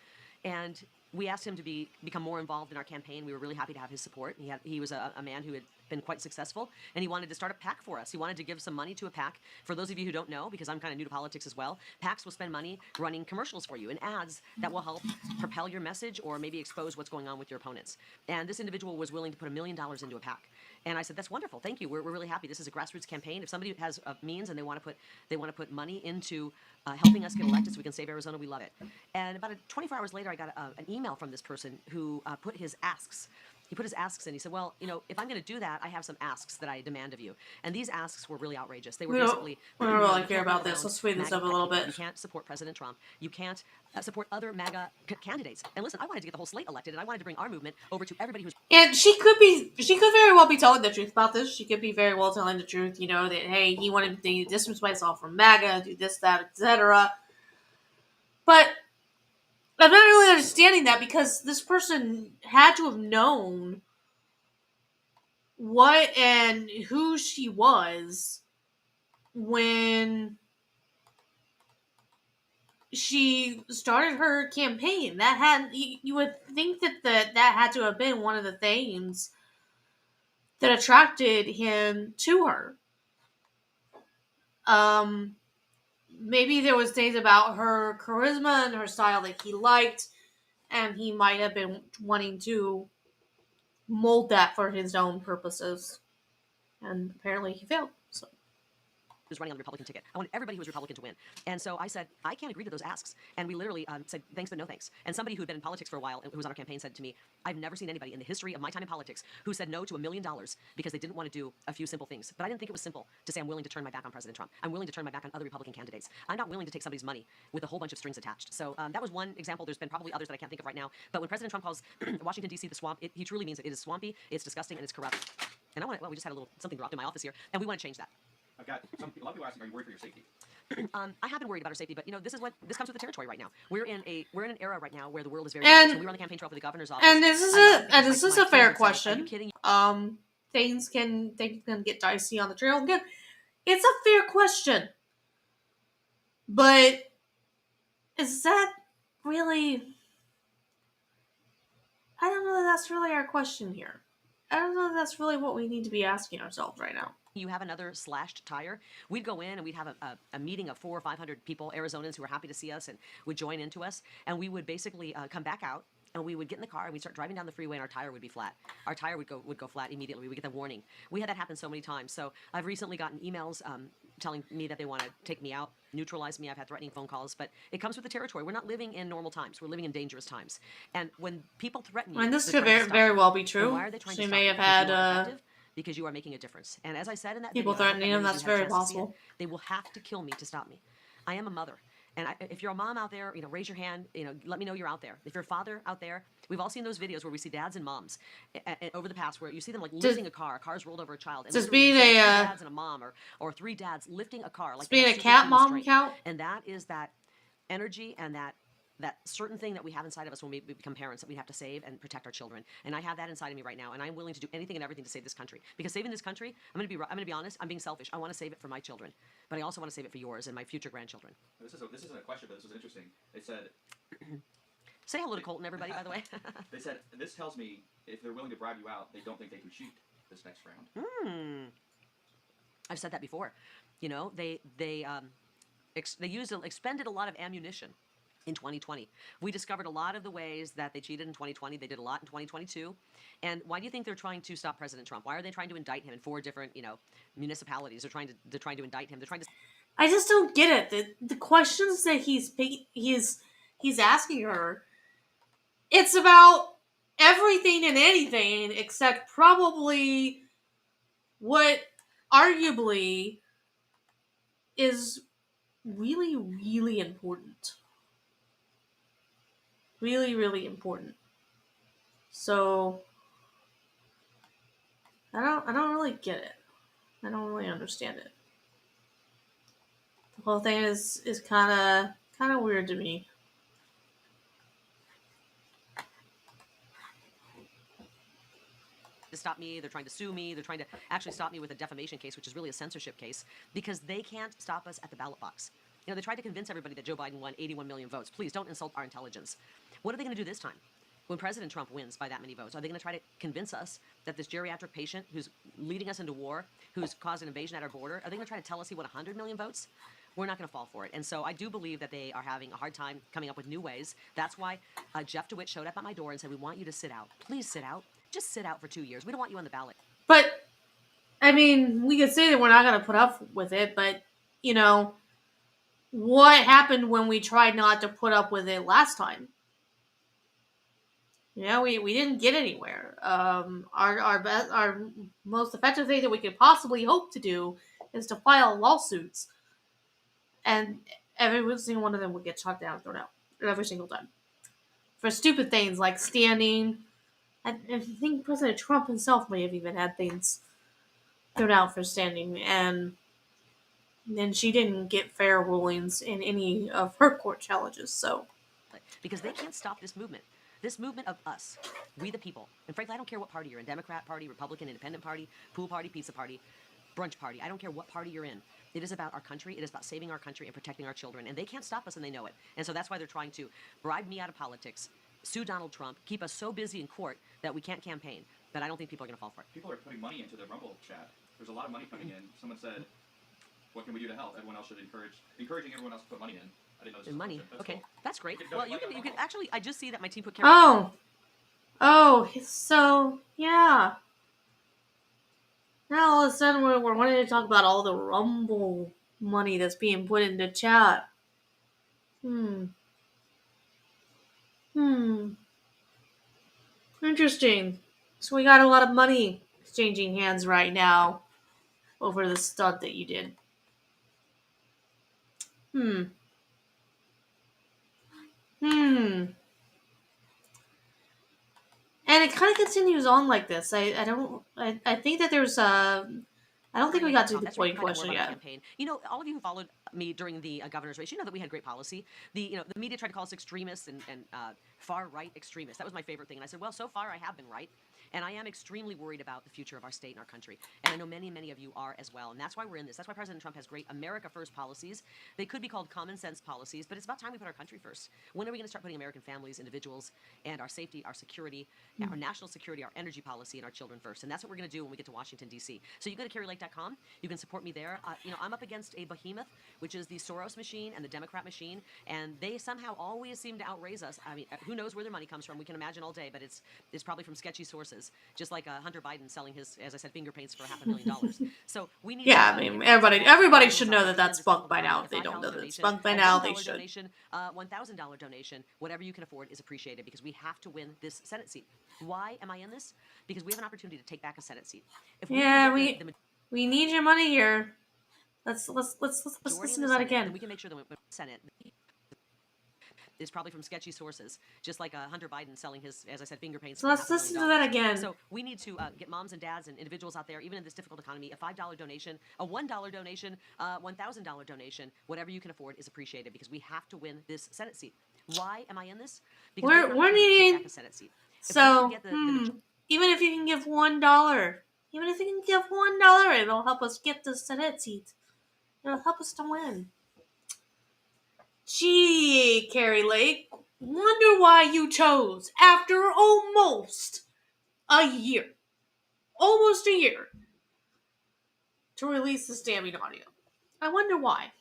And we asked him to become more involved in our campaign. We were really happy to have his support. He was a man who had been quite successful, and he wanted to start a PAC for us. He wanted to give some money to a PAC. For those of you who don't know, because I'm kind of new to politics as well, PACs will spend money running commercials for you and ads that will help propel your message or maybe expose what's going on with your opponents. And this individual was willing to put $1 million into a PAC. And I said, that's wonderful. Thank you. We're really happy. This is a grassroots campaign. If somebody has means and they want to put money into helping us get elected so we can save Arizona, we love it. And about 24 hours later, I got an email from this person who put his asks. He put his asks in. He said, well, if I'm going to do that, I have some asks that I demand of you. And these asks were really outrageous. They were basically... We don't really care about this. Let's speed this up a little bit. You can't support President Trump. You can't support other MAGA candidates. And listen, I wanted to get the whole slate elected, and I wanted to bring our movement over to everybody who's... And she could very well be telling the truth about this. She could be very well telling the truth, that, hey, he wanted to distance myself from MAGA, do this, that, etc. But I'm not really understanding that because this person had to have known what and who she was when she started her campaign. That had you would think that had to have been one of the things that attracted him to her. Maybe there was things about her charisma and her style that he liked, and he might have been wanting to mold that for his own purposes. And apparently he failed. So was running on the Republican ticket. I wanted everybody who was Republican to win. And so I said, I can't agree to those asks. And we literally said, thanks, but no thanks. And somebody who had been in politics for a while, who was on our campaign, said to me, I've never seen anybody in the history of my time in politics who said no to $1 million because they didn't want to do a few simple things. But I didn't think it was simple to say I'm willing to turn my back on President Trump. I'm willing to turn my back on other Republican candidates. I'm not willing to take somebody's money with a whole bunch of strings attached. So that was one example. There's been probably others that I can't think of right now. But when President Trump calls Washington, D.C. the swamp, he truly means it. It is swampy, it's disgusting, and it's corrupt. And we just had something dropped in my office here, and we want to change that. I've got a lot of people asking, are you worried for your safety? I have been worried about our safety, but this comes with the territory right now. We're in an era right now where the world is very dangerous. And we were on the campaign trail for the governor's office. And this is a fair question. Things can get dicey on the trail. Again, it's a fair question, but is that really? I don't know that that's really our question here. I don't know that that's really what we need to be asking ourselves right now. You have another slashed tire, we'd go in and we'd have a meeting of 400 or 500 people, Arizonans who were happy to see us and would join into us. And we would basically come back out and we would get in the car and we'd start driving down the freeway and our tire would be flat. Our tire would go flat immediately. We would get the warning. We had that happen so many times. So I've recently gotten emails telling me that they want to take me out, neutralize me. I've had threatening phone calls, but it comes with the territory. We're not living in normal times. We're living in dangerous times. And when people threaten you... And this could very well be true. Why are they trying she to may have had... because you are making a difference. And as I said in that people video, threatening him, that's very possible. They will have to kill me to stop me. I am a mother. And if you're a mom out there, raise your hand. Let me know you're out there. If you're a father out there, we've all seen those videos where we see dads and moms over the past, where you see them like lifting a car. A car's rolled over a child. And Does literally being you see, like, two a dads and a mom, or three dads lifting a car. Like being they a have cat superhuman mom strength. count? And that is that energy and that certain thing that we have inside of us when we become parents, that we have to save and protect our children. And I have that inside of me right now, and I'm willing to do anything and everything to save this country. Because saving this country, I'm going to be honest, I'm being selfish. I want to save it for my children, but I also want to save it for yours and my future grandchildren. This isn't a question, but this was interesting. They said, say hello to Colton, everybody, by the way. They said, this tells me if they're willing to bribe you out, they don't think they can cheat this next round. I've said that before. They expended a lot of ammunition in 2020. We discovered a lot of the ways that they cheated in 2020. They did a lot in 2022. And why do you think they're trying to stop President Trump? Why are they trying to indict him in 4 different, municipalities? They're trying to indict him. They're trying to. I just don't get it. The questions that he's asking her, it's about everything and anything except probably what arguably is really, really important. Really, really important. So I don't really get it. I don't really understand it. The whole thing is kind of weird to me. To stop me. They're trying to sue me. They're trying to actually stop me with a defamation case, which is really a censorship case, because they can't stop us at the ballot box. They tried to convince everybody that Joe Biden won 81 million votes. Please don't insult our intelligence. What are they going to do this time? When President Trump wins by that many votes, are they going to try to convince us that this geriatric patient who's leading us into war, who's caused an invasion at our border, are they going to try to tell us he won 100 million votes? We're not going to fall for it. And so I do believe that they are having a hard time coming up with new ways. That's why Jeff DeWitt showed up at my door and said, we want you to sit out. Please sit out. Just sit out for 2 years. We don't want you on the ballot. But, I mean, we could say that we're not going to put up with it, but, what happened when we tried not to put up with it last time? We didn't get anywhere. Our most effective thing that we could possibly hope to do is to file lawsuits, and every single one of them would get shot down, thrown out every single time for stupid things like standing. I think President Trump himself may have even had things thrown out for standing, and then she didn't get fair rulings in any of her court challenges. So, because they can't stop this movement. This movement of us, we the people. And frankly, I don't care what party you're in. Democrat Party, Republican, Independent Party, Pool Party, Pizza Party, Brunch Party. I don't care what party you're in. It is about our country. It is about saving our country and protecting our children. And they can't stop us, and they know it. And so that's why they're trying to bribe me out of politics, sue Donald Trump, keep us so busy in court that we can't campaign. But I don't think people are going to fall for it. People are putting money into the Rumble chat. There's a lot of money coming in. Someone said, what can we do to help? Everyone else should encouraging everyone else to put money in. I didn't know this was Money. That's Okay. cool. That's great. You Well, you can actually, I just see that my team put Oh, so yeah. Now all of a sudden we're wanting to talk about all the Rumble money that's being put into chat. Interesting. So we got a lot of money exchanging hands right now over the stunt that you did. And it kind of continues on like this. I think that there's I don't think we got to the point question yet. Campaign. All of you who followed me during the governor's race, you know that we had great policy. The media tried to call us extremists and far right extremists. That was my favorite thing. And I said, well, so far I have been right. And I am extremely worried about the future of our state and our country. And I know many, many of you are as well. And that's why we're in this. That's why President Trump has great America First policies. They could be called common sense policies, but it's about time we put our country first. When are we going to start putting American families, individuals, and our safety, our security, our national security, our energy policy, and our children first? And that's what we're going to do when we get to Washington, D.C. So you go to karilake.com. You can support me there. I'm up against a behemoth, which is the Soros machine and the Democrat machine. And they somehow always seem to outraise us. I mean, who knows where their money comes from? We can imagine all day, but it's probably from sketchy sources. Just like Hunter Biden selling his, as I said, finger paints for $500,000. So we need. Yeah, I mean, everybody should know that that's bunk by now. If they don't know that it's bunk by now, they should. Donation, $1,000 donation, whatever you can afford is appreciated because we have to win this Senate seat. Why am I in this? Because we have an opportunity to take back a Senate seat. If we need your money here. Let's majority listen in to the that Senate, then again. we can make sure the Senate is probably from sketchy sources, just like Hunter Biden selling his, as I said, finger paints. So For let's $500,000. listen to that again. So we need to get moms and dads and individuals out there, even in this difficult economy, a $5 donation, a $1 donation, $1,000 donation, whatever you can afford is appreciated because we have to win this Senate seat. Why am I in this? Because We're to needing take back a Senate seat. so even if you can give $1, even if you can give $1, it'll help us get the Senate seat. It'll help us to win. Gee, Kari Lake, wonder why you chose after almost a year to release this damning audio. I wonder why.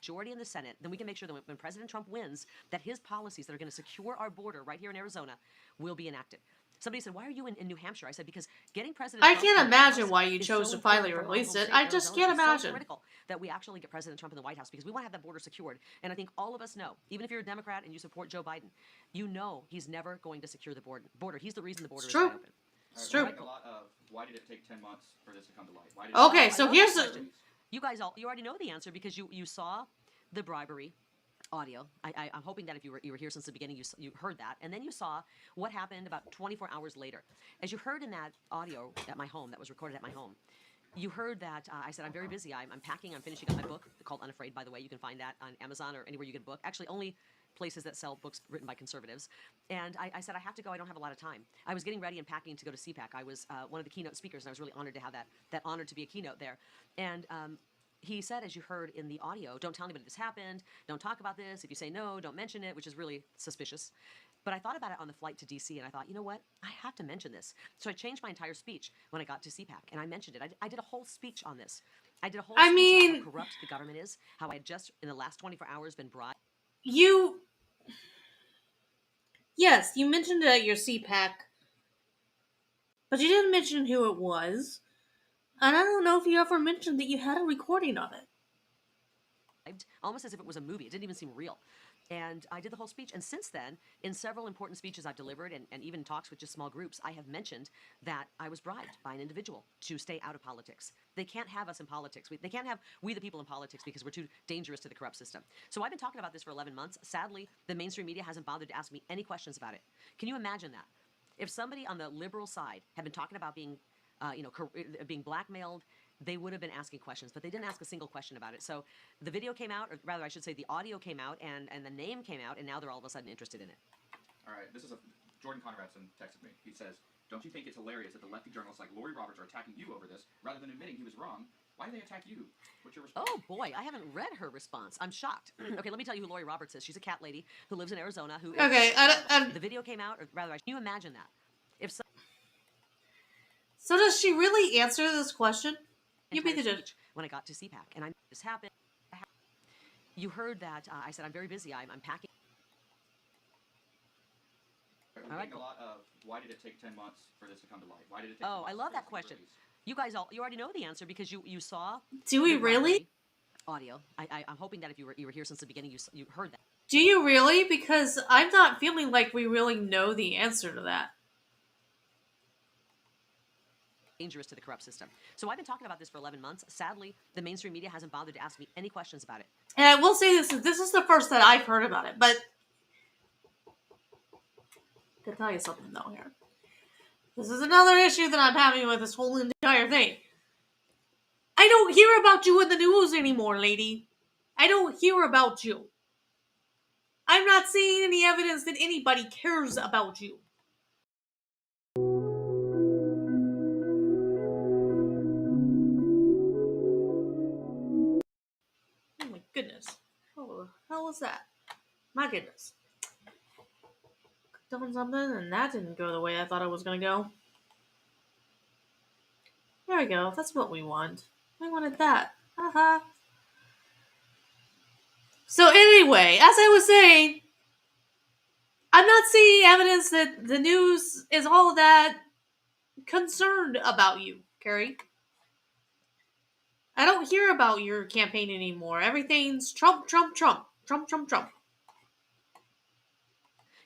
Majority in the Senate, then we can make sure that when President Trump wins, that his policies that are going to secure our border right here in Arizona will be enacted. Somebody said, "Why are you in New Hampshire?" I said, "Because getting President Trump can't in the White imagine House why you is chose so to finally important for my release home it. state, I just Arizona. can't It's imagine. so critical that we actually get President Trump in the White House because we want to have that border secured. And I think all of us know, even if you're a Democrat and you support Joe Biden, you know he's never going to secure the border. He's the reason the border is wide open. It's We're true. getting a lot of why did it take 10 months for this to come to light? Why did Okay, it so I love here's that the question. You already know the answer because you saw the bribery audio. I'm hoping that if you were here since the beginning, you heard that, and then you saw what happened about 24 hours later. As you heard in that audio at my home, that was recorded at my home, you heard that I said I'm very busy. I'm packing. I'm finishing up my book called Unafraid. By the way, you can find that on Amazon or anywhere you get a book. Actually, only places that sell books written by conservatives. And I said I have to go. I don't have a lot of time. I was getting ready and packing to go to CPAC. I was one of the keynote speakers, and I was really honored to have that honor to be a keynote there. And he said, as you heard in the audio, don't tell anybody this happened. Don't talk about this. If you say no, don't mention it, which is really suspicious. But I thought about it on the flight to D.C., and I thought, you know what? I have to mention this. So I changed my entire speech when I got to CPAC, and I mentioned it. I did a whole speech on this. I did a whole speech about how corrupt the government is, how I had just, in the last 24 hours, been bribed. Yes, you mentioned it at your CPAC, but you didn't mention who it was. And I don't know if you ever mentioned that you had a recording of it. Almost as if it was a movie. It didn't even seem real. And I did the whole speech. And since then, in several important speeches I've delivered and even talks with just small groups, I have mentioned that I was bribed by an individual to stay out of politics. They can't have us in politics. They can't have we the people in politics because we're too dangerous to the corrupt system. So I've been talking about this for 11 months. Sadly, the mainstream media hasn't bothered to ask me any questions about it. Can you imagine that? If somebody on the liberal side had been talking about being being blackmailed, they would have been asking questions, but they didn't ask a single question about it. So the video came out, or rather I should say the audio came out, and the name came out, and now they're all of a sudden interested in it. All right, this is Jordan Conradson texted me. He says, don't you think it's hilarious that the lefty journalists like Lori Roberts are attacking you over this, rather than admitting he was wrong? Why do they attack you? What's your response? Oh boy, I haven't read her response. I'm shocked. Okay, let me tell you who Lori Roberts is. She's a cat lady who lives in Arizona. The video came out, or rather, can you imagine that? So does she really answer this question? You be the judge. When I got to CPAC, and this happened. You heard that I said I'm very busy. I'm packing. We're getting a lot of why did it take 10 months for this to come to light? Why did it take? Oh, I love that question. You guys you already know the answer because you saw. Do we really? Audio. I'm hoping that if you were here since the beginning, you heard that. Do you really? Because I'm not feeling like we really know the answer to that. Dangerous to the corrupt system. So I've been talking about this for 11 months. Sadly, the mainstream media hasn't bothered to ask me any questions about it. And I will say this is the first that I've heard about it, but I can tell you something though here. This is another issue that I'm having with this whole entire thing. I don't hear about you in the news anymore, lady. I don't hear about you. I'm not seeing any evidence that anybody cares about you. Oh my goodness. What the hell was that? My goodness. Done something and that didn't go the way I thought it was going to go. There we go. That's what we want. We wanted that. Haha. So anyway, as I was saying, I'm not seeing evidence that the news is all that concerned about you, Kari. I don't hear about your campaign anymore. Everything's Trump, Trump, Trump. Trump, Trump, Trump.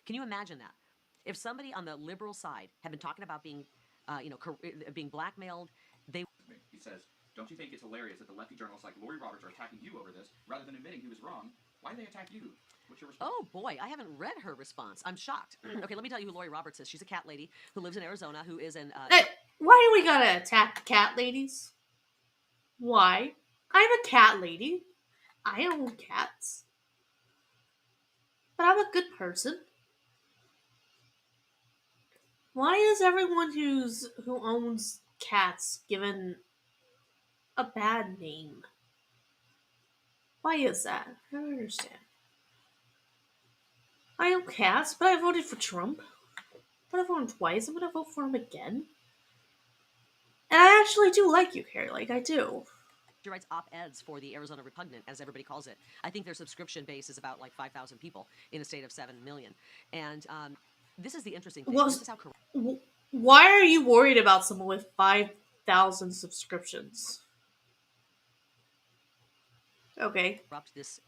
Can you imagine that? If somebody on the liberal side had been talking about being, being blackmailed, He says, Don't you think it's hilarious that the lefty journalists like Lori Roberts are attacking you over this rather than admitting he was wrong? Why do they attack you? What's your response? Oh boy, I haven't read her response. I'm shocked. Okay, let me tell you who Lori Roberts is. She's a cat lady who lives in Arizona, who is an Hey, why do we gotta attack cat ladies? Why? I'm a cat lady. I own cats. But I'm a good person. Why is everyone who owns cats given a bad name? Why is that? I don't understand. I own cats, but I voted for Trump. But I voted twice. I'm gonna vote for him again. And I actually do like you, Kari. Like, I do. she writes op-eds for the Arizona Repugnant, as everybody calls it. I think their subscription base is about like 5,000 people in a state of 7 million. And this is the interesting thing. Well, This is how why are you worried about someone with 5,000 subscriptions? Okay. corrupt this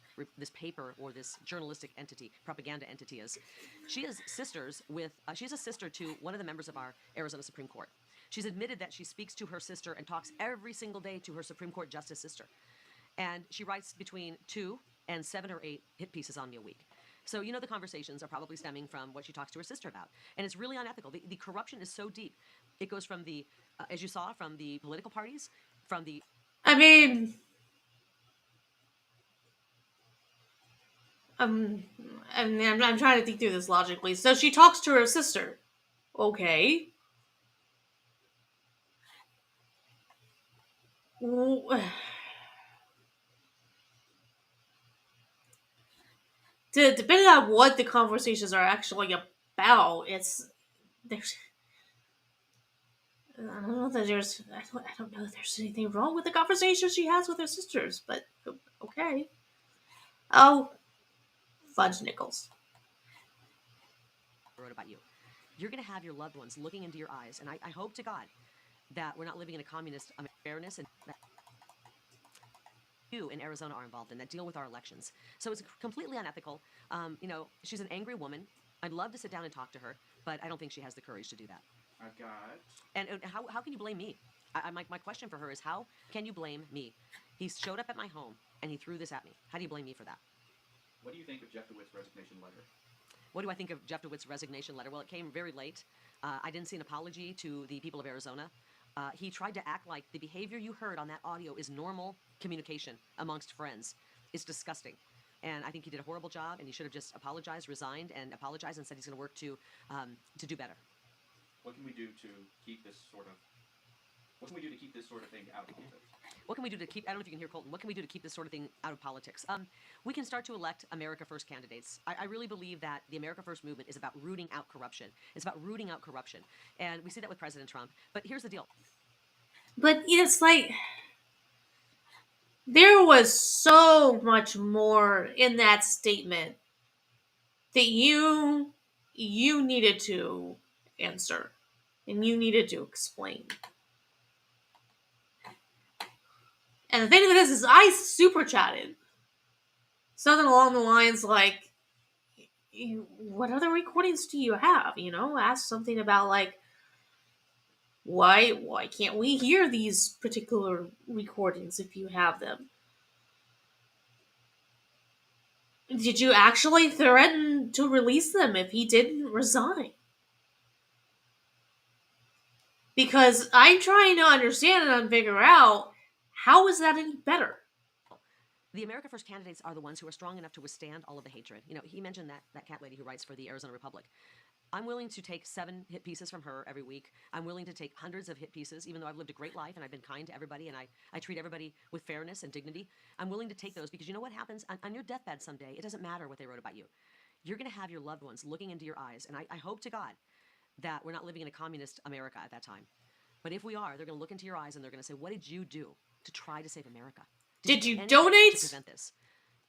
paper or this journalistic entity, propaganda entity is. She is sisters with. She's a sister to one of the members of our Arizona Supreme Court. She's admitted that she speaks to her sister and talks every single day to her Supreme Court justice sister, and she writes between 2 and 7 or 8 hit pieces on me a week. So the conversations are probably stemming from what she talks to her sister about, and it's really unethical. The corruption is so deep. It goes from the, as you saw, from the political parties, from the. I mean, I'm trying to think through this logically. So she talks to her sister. Okay. Depending on what the conversations are actually about, there's. I don't know that there's. I don't know that there's anything wrong with the conversations she has with her sisters, but okay. Oh, fudge nickels. Wrote about you. You're going to have your loved ones looking into your eyes, and I hope to God that we're not living in a communist fairness and that you in Arizona are involved in that deal with our elections. So it's completely unethical. She's an angry woman. I'd love to sit down and talk to her, but I don't think she has the courage to do that. I've got. And how can you blame me? My question for her is, how can you blame me? He showed up at my home and he threw this at me. How do you blame me for that? What do you think of Jeff DeWitt's resignation letter? What do I think of Jeff DeWitt's resignation letter? Well, it came very late. I didn't see an apology to the people of Arizona. He tried to act like the behavior you heard on that audio is normal communication amongst friends. It's disgusting. And I think he did a horrible job, and he should have just apologized, resigned, and apologized, and said he's going to work to do better. What can we do to keep this sort of? What can we do to keep this sort of thing out of politics? What can we do to keep? I don't know if you can hear Colton. What can we do to keep this sort of thing out of politics? We can start to elect America First candidates. I really believe that the America First movement is about rooting out corruption. It's about rooting out corruption, and we see that with President Trump. But here's the deal. But it's like there was so much more in that statement that you needed to answer and you needed to explain. And the thing of it is I super chatted something along the lines like, what other recordings do you have? Ask something about like, why can't we hear these particular recordings if you have them? Did you actually threaten to release them if he didn't resign? Because I'm trying to understand and figure out, how is that any better? The America First candidates are the ones who are strong enough to withstand all of the hatred. He mentioned that cat lady who writes for the Arizona Republic. I'm willing to take 7 hit pieces from her every week. I'm willing to take hundreds of hit pieces, even though I've lived a great life and I've been kind to everybody and I treat everybody with fairness and dignity. I'm willing to take those because you know what happens? On your deathbed someday, it doesn't matter what they wrote about you. You're going to have your loved ones looking into your eyes, and I hope to God that we're not living in a communist America at that time. But if we are, they're going to look into your eyes and they're going to say, what did you do to try to save America? Did you do anything donate? to prevent this?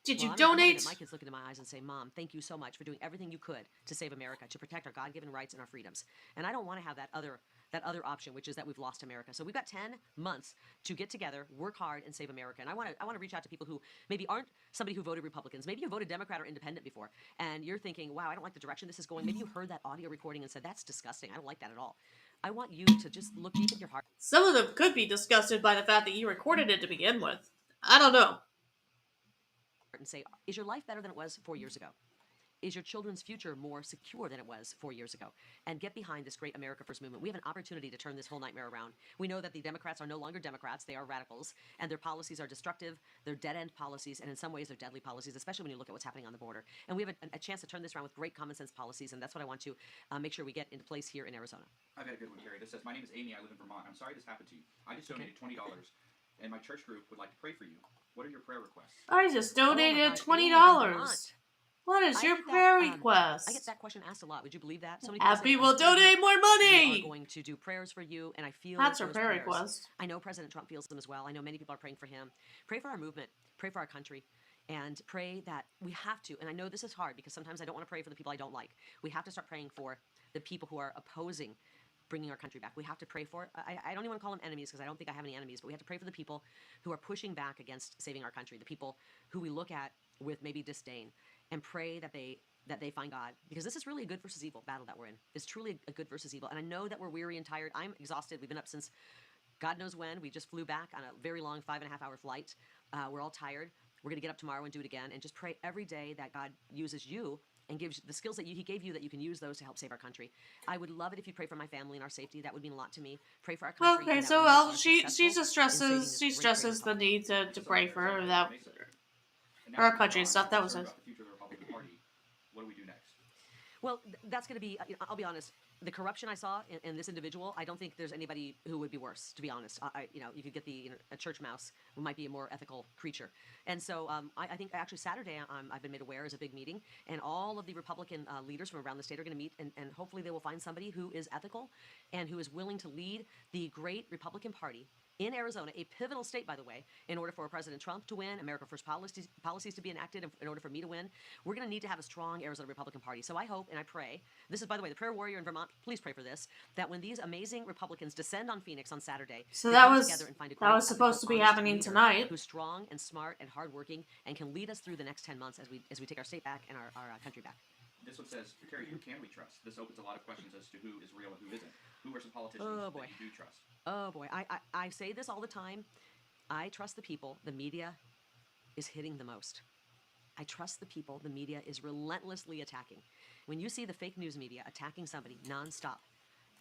Did you I'm donate? my kids look into my eyes and say, Mom, thank you so much for doing everything you could to save America, to protect our God-given rights and our freedoms. And I don't want to have that other option, which is that we've lost America. So we've got 10 months to get together, work hard, and save America. And I want to reach out to people who maybe aren't somebody who voted Republicans. Maybe you voted Democrat or Independent before, and you're thinking, wow, I don't like the direction this is going. Maybe you heard that audio recording and said, that's disgusting. I don't like that at all. I want you to just look deep in your heart Some of them could be disgusted by the fact that you recorded it to begin with. I don't know. and say, is your life better than it was 4 years ago? Is your children's future more secure than it was 4 years ago? And get behind this great America First movement. We have an opportunity to turn this whole nightmare around. We know that the Democrats are no longer Democrats. They are radicals, and their policies are destructive. They're dead-end policies, and in some ways they're deadly policies, especially when you look at what's happening on the border. And we have a chance to turn this around with great common sense policies, and that's what I want to make sure we get into place here in Arizona. I've got a good one, Kari. This says, my name is Amy. I live in Vermont. I'm sorry this happened to you. I just donated $20, and my church group would like to pray for you. What are your prayer requests? I just donated gosh, $20. Amy, Vermont. What is I your get that, prayer I get request? that question asked a lot. Would you believe that? So many Happy say, will donate more We are money. going to do prayers for you, and I feel That's her those prayer prayers. request. I know President Trump feels them as well. I know many people are praying for him. Pray for our movement. Pray for our country. And pray that we have to, and I know this is hard because sometimes I don't want to pray for the people I don't like. We have to start praying for the people who are opposing bringing our country back. We have to pray for, I don't even want to call them enemies because I don't think I have any enemies, but we have to pray for the people who are pushing back against saving our country, the people who we look at with maybe disdain, and pray that they find God, because this is really a good versus evil battle that we're in. It's truly a good versus evil. And I know that we're weary and tired. I'm exhausted. We've been up since God knows when. We just flew back on a very long 5.5-hour flight. We're all tired. We're going to get up tomorrow and do it again, and just pray every day that God uses you and gives the skills that He gave you, that you can use those to help save our country. I would love it if you pray for my family and our safety. That would mean a lot to me. Pray for our country. Okay, and that so we well, are she successful just in saving stresses this great, great the republic. need to pray for her that And for our now country and stuff. That was concerned it. about the future of the Republican Party. What do we do next? Well, that's going to be, I'll be honest, the corruption I saw in this individual, I don't think there's anybody who would be worse, to be honest. You could get a church mouse who might be a more ethical creature. And so I think actually Saturday I've been made aware is a big meeting, and all of the Republican leaders from around the state are going to meet, and hopefully they will find somebody who is ethical and who is willing to lead the great Republican Party in Arizona, a pivotal state, by the way, in order for President Trump to win, America First policies to be enacted, in order for me to win. We're going to need to have a strong Arizona Republican Party. So I hope and I pray, this is, by the way, the prayer warrior in Vermont, please pray for this, that when these amazing Republicans descend on Phoenix on Saturday, So they that come was together and find a that great, was supposed to be ethical, honest happening leader tonight. who's strong and smart and hardworking and can lead us through the next 10 months as we take our state back and our country back. This one says, Kari, who can we trust? This opens a lot of questions as to who is real and who isn't. Who are some politicians Oh, boy. that you do trust? Oh boy, I say this all the time. I trust the people the media is hitting the most. I trust the people the media is relentlessly attacking. When you see the fake news media attacking somebody nonstop,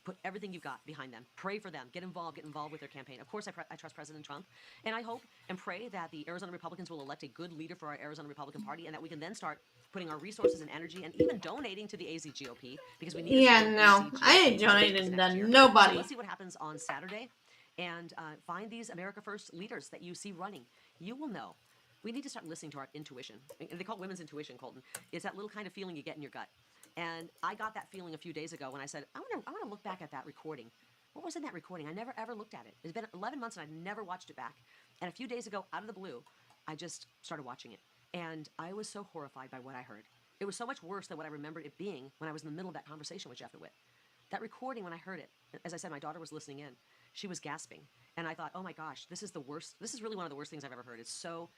put everything you've got behind them. Pray for them. Get involved with their campaign. Of course, I trust President Trump. And I hope and pray that the Arizona Republicans will elect a good leader for our Arizona Republican Party, and that we can then start putting our resources and energy and even donating to the AZ GOP, because we need a Yeah, strong no, AZ GOP I ain't for donating next to year. nobody. So let's see what happens on Saturday, and find these America First leaders that you see running. You will know. We need to start listening to our intuition. And they call it women's intuition, Colton. It's that little kind of feeling you get in your gut. And I got that feeling a few days ago when I said, I want to look back at that recording. What was in that recording? I never ever looked at it. It's been 11 months and I never watched it back. And a few days ago, out of the blue, I just started watching it. And I was so horrified by what I heard. It was so much worse than what I remembered it being when I was in the middle of that conversation with Jeff DeWitt. That recording, when I heard it, as I said, my daughter was listening in. She was gasping. And I thought, oh my gosh, this is the worst. This is really one of the worst things I've ever heard. It's so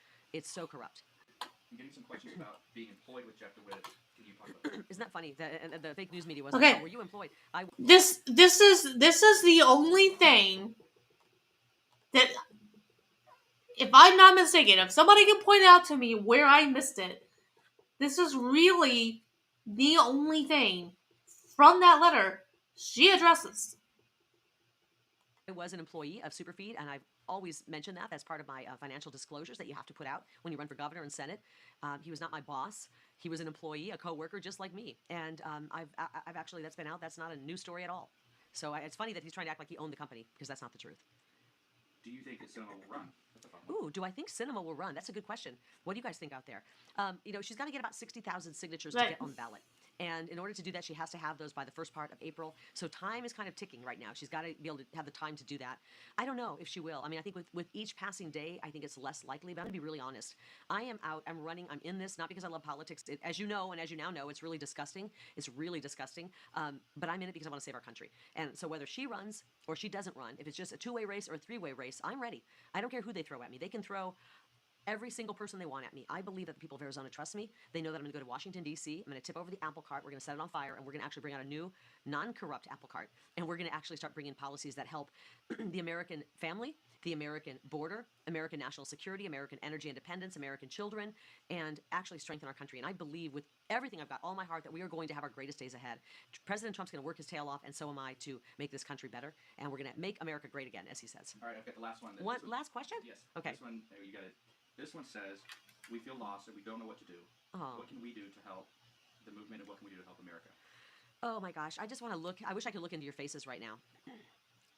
corrupt. I'm getting some questions about being employed with Jeff DeWitt. Can you talk about that? Isn't that funny? The fake news media was Okay. like, oh, were you employed? This is the only thing that, if I'm not mistaken, if somebody can point out to me where I missed it, this is really the only thing from that letter she addresses. I was an employee of Superfeed, and I've always mentioned that. That's part of my financial disclosures that you have to put out when you run for governor and Senate. He was not my boss. He was an employee, a coworker, just like me. And I've actually, that's been out. That's not a news story at all. So it's funny that he's trying to act like he owned the company, because that's not the truth. Do you think that cinema will run? That's a fun one. Ooh, do I think cinema will run? That's a good question. What do you guys think out there? She's got to get about 60,000 signatures to Right. get on the ballot. And in order to do that, she has to have those by the first part of April. So time is kind of ticking right now. She's got to be able to have the time to do that. I don't know if she will. I mean, I think with each passing day, I think it's less likely. But I'm going to be really honest. I am out. I'm running. I'm in this not because I love politics. As you know, and as you now know, it's really disgusting. It's really disgusting. But I'm in it because I want to save our country. And so whether she runs or she doesn't run, if it's just a two-way race or a three-way race, I'm ready. I don't care who they throw at me. They can throw every single person they want at me. I believe that the people of Arizona trust me. They know that I'm going to go to Washington, D.C. I'm going to tip over the apple cart. We're going to set it on fire, and we're going to actually bring out a new, non-corrupt apple cart. And we're going to actually start bringing policies that help the American family, the American border, American national security, American energy independence, American children, and actually strengthen our country. And I believe with everything I've got, all my heart, that we are going to have our greatest days ahead. President Trump's going to work his tail off, and so am I, to make this country better. And we're going to make America great again, as he says. All right, I've got the last one. One last question? Yes. Okay. This one, you got it. This one says, we feel lost and we don't know what to do. Oh. What can we do to help the movement, and what can we do to help America? Oh my gosh, I just want to look. I wish I could look into your faces right now.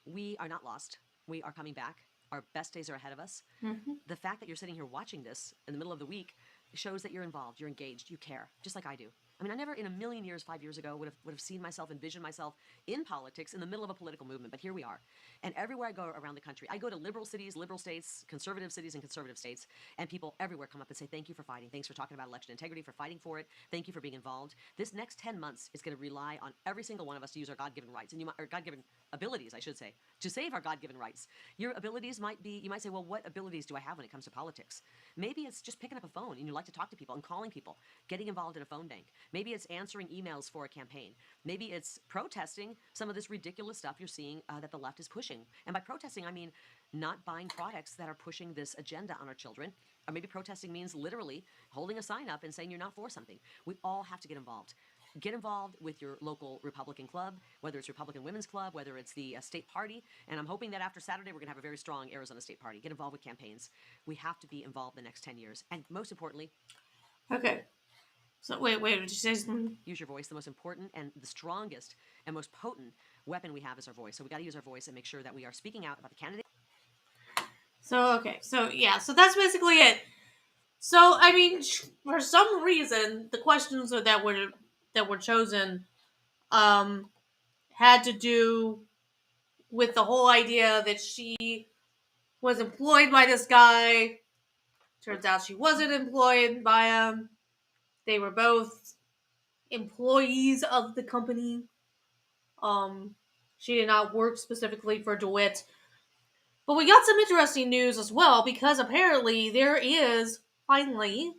We are not lost. We are coming back. Our best days are ahead of us. Mm-hmm. The fact that you're sitting here watching this in the middle of the week shows that you're involved, you're engaged, you care, just like I do. I mean, I never in a million years, 5 years ago, would have seen myself, envisioned myself in politics in the middle of a political movement, but here we are. And everywhere I go around the country, I go to liberal cities, liberal states, conservative cities, and conservative states, and people everywhere come up and say, thank you for fighting. Thanks for talking about election integrity, for fighting for it. Thank you for being involved. This next 10 months is going to rely on every single one of us to use our God-given rights, and or God-given abilities, I should say, to save our God-given rights. Your abilities might be, you might say, well, what abilities do I have when it comes to politics? Maybe it's just picking up a phone and you like to talk to people and calling people, getting involved in a phone bank. Maybe it's answering emails for a campaign. Maybe it's protesting some of this ridiculous stuff you're seeing that the left is pushing. And by protesting, I mean not buying products that are pushing this agenda on our children. Or maybe protesting means literally holding a sign up and saying you're not for something. We all have to get involved. Get involved with your local Republican club, whether it's Republican Women's Club, whether it's the state party. And I'm hoping that after Saturday, we're going to have a very strong Arizona state party. Get involved with campaigns. We have to be involved the next 10 years. And most importantly, Okay. So wait, did you say something? use your voice. The most important and the strongest and most potent weapon we have is our voice. So we got to use our voice and make sure that we are speaking out about the candidate. So so that's basically it. So I mean, for some reason, the questions that were chosen, had to do with the whole idea that she was employed by this guy. Turns out she wasn't employed by him. They were both employees of the company. She did not work specifically for DeWitt. But we got some interesting news as well, because apparently there is finally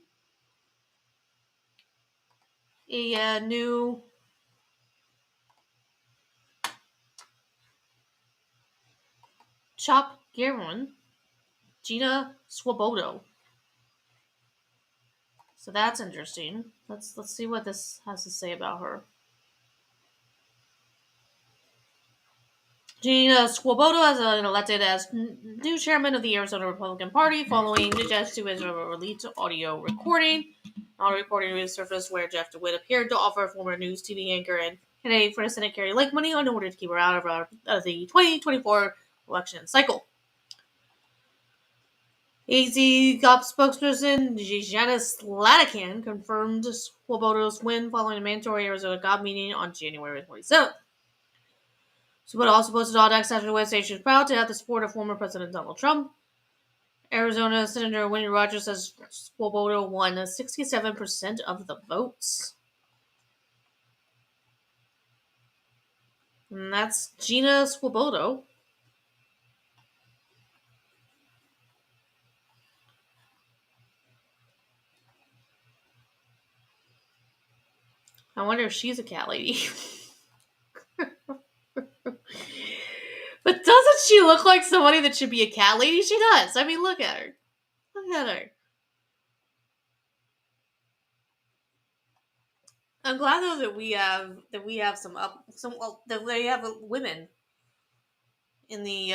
a new Chop Garon, Gina Swobodo. So that's interesting. Let's see what this has to say about her. Gina Swobodo has been elected as new chairman of the Arizona Republican Party following Jeff DeWitt's released audio recording. Audio recording resurfaced where Jeff DeWitt appeared to offer former news TV anchor and candidate for Senate Kari Lake money in order to keep her out of the 2024 election cycle. AZ GOP spokesperson Janice Latacan confirmed Swobodo's win following a mandatory Arizona GOP meeting on January 27th. Swobodo also posted on X after the West State is proud to have the support of former President Donald Trump. Arizona Senator Winnie Rogers says Swobodo won 67% of the votes. And that's Gina Swobodo. I wonder if she's a cat lady. But doesn't she look like somebody that should be a cat lady? She does. I mean, look at her. Look at her. I'm glad though that we have that they have women in the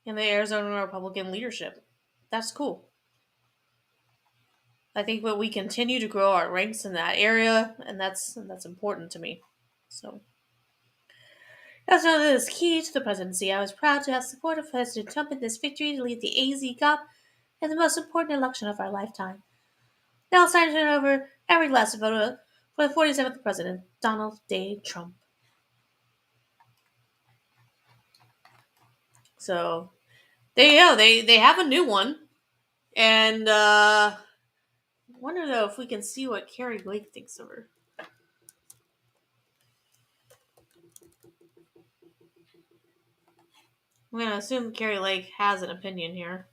Arizona Republican leadership. That's cool. I think that we continue to grow our ranks in that area, and that's important to me. So, as one that is key to the presidency, I was proud to have support of President Trump in this victory to lead the AZ GOP in the most important election of our lifetime. Now it's time to turn over every last vote for the 47th President, Donald J. Trump. So, there you go. They have a new one. And, I wonder, though, if we can see what Kari Lake thinks of her. I'm going to assume Kari Lake has an opinion here.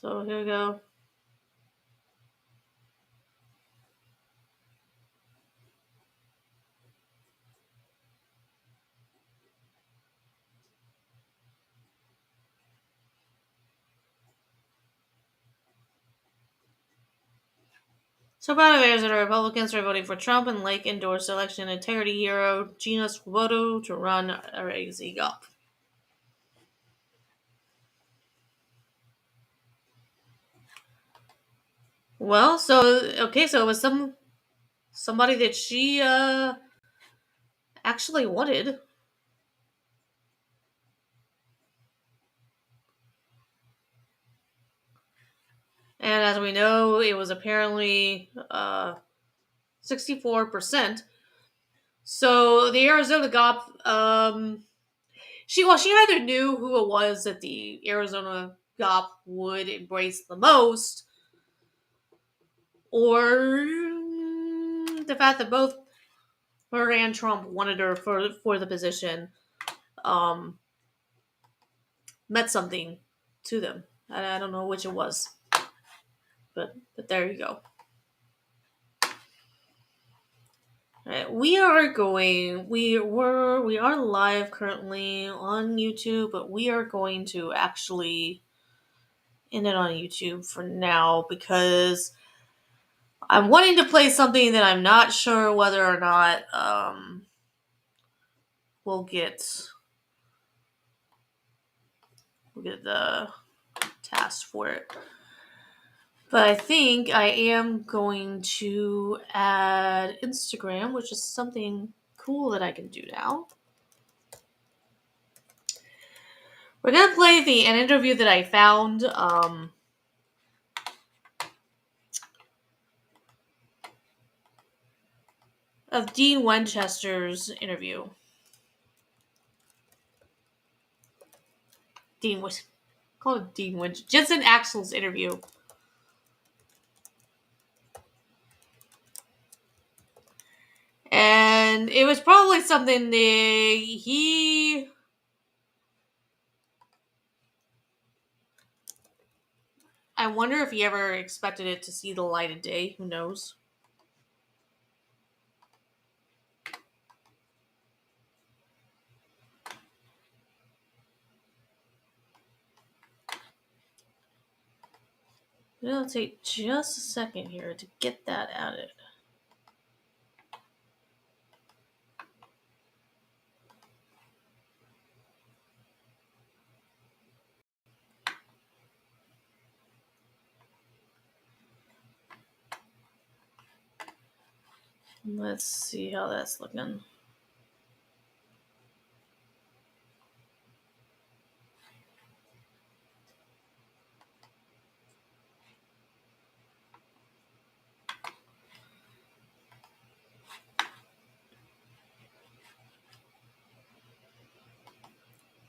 So here we go. So proud of Arizona Republicans are voting for Trump, and Lake endorsed election integrity hero Gina Swoboda to run AZ GOP. Well, so it was somebody that she actually wanted. And as we know, it was apparently 64%. So the Arizona GOP, she either knew who it was that the Arizona GOP would embrace the most, or the fact that both her and Trump wanted her for the position, meant something to them. I don't know which it was, but there you go. Right, we are live currently on YouTube, but we are going to actually end it on YouTube for now because I'm wanting to play something that I'm not sure whether or not we'll get the task for it. But I think I am going to add Instagram, which is something cool that I can do now. We're going to play an interview that I found of Dean Winchester's interview. Jensen Axel's interview. And it was probably something that I wonder if he ever expected it to see the light of day. Who knows? It'll take just a second here to get that added. Let's see how that's looking.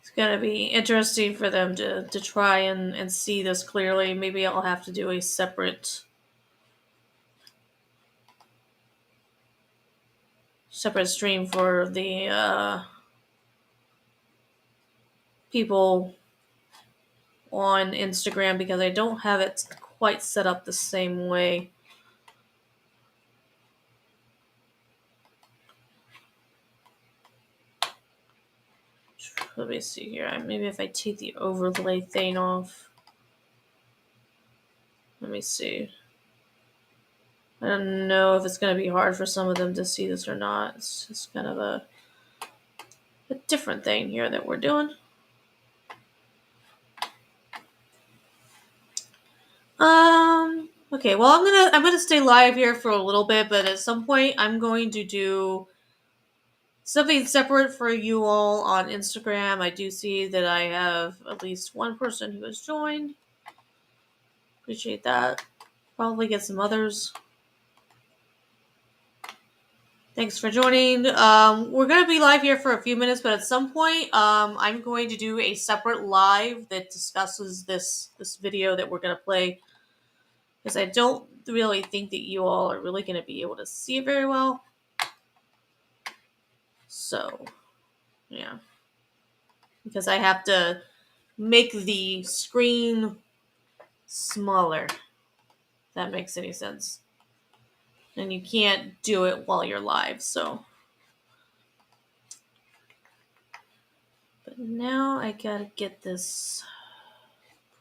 It's going to be interesting for them to try and see this clearly. Maybe I'll have to do a separate stream for the people on Instagram because I don't have it quite set up the same way. Let me see here. Maybe if I take the overlay thing off. Let me see. I don't know if it's going to be hard for some of them to see this or not. It's just kind of a different thing here that we're doing. Okay, well I'm gonna stay live here for a little bit, but at some point I'm going to do something separate for you all on Instagram. I do see that I have at least one person who has joined. Appreciate that. Probably get some others. Thanks for joining. We're going to be live here for a few minutes, but at some point, I'm going to do a separate live that discusses this video that we're going to play, because I don't really think that you all are really going to be able to see it very well. So, yeah. Because I have to make the screen smaller. If that makes any sense. And you can't do it while you're live, so. But now I gotta get this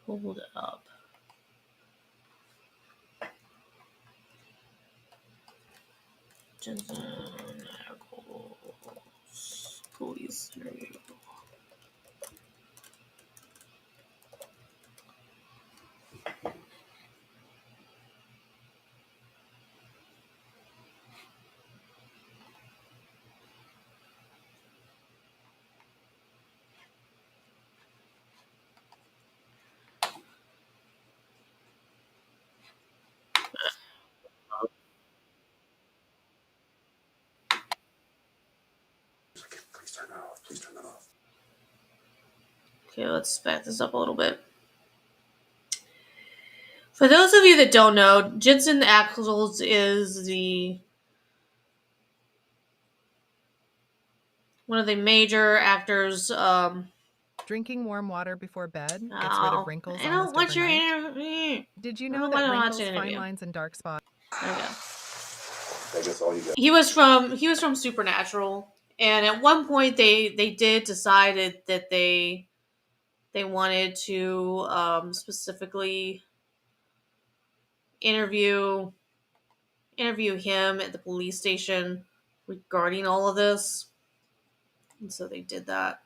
pulled up. Jensen Ackles, police interview. Please turn that off. Please turn that off. Okay, let's back this up a little bit. For those of you that don't know, Jensen Ackles is one of the major actors. Drinking warm water before bed gets rid of wrinkles I don't almost want your overnight. interview. Did you know that wrinkles, fine lines, and dark spots? There we go. I guess all you got. He was from Supernatural, and at one point they did decided that they wanted to specifically interview him at the police station regarding all of this, and so they did that.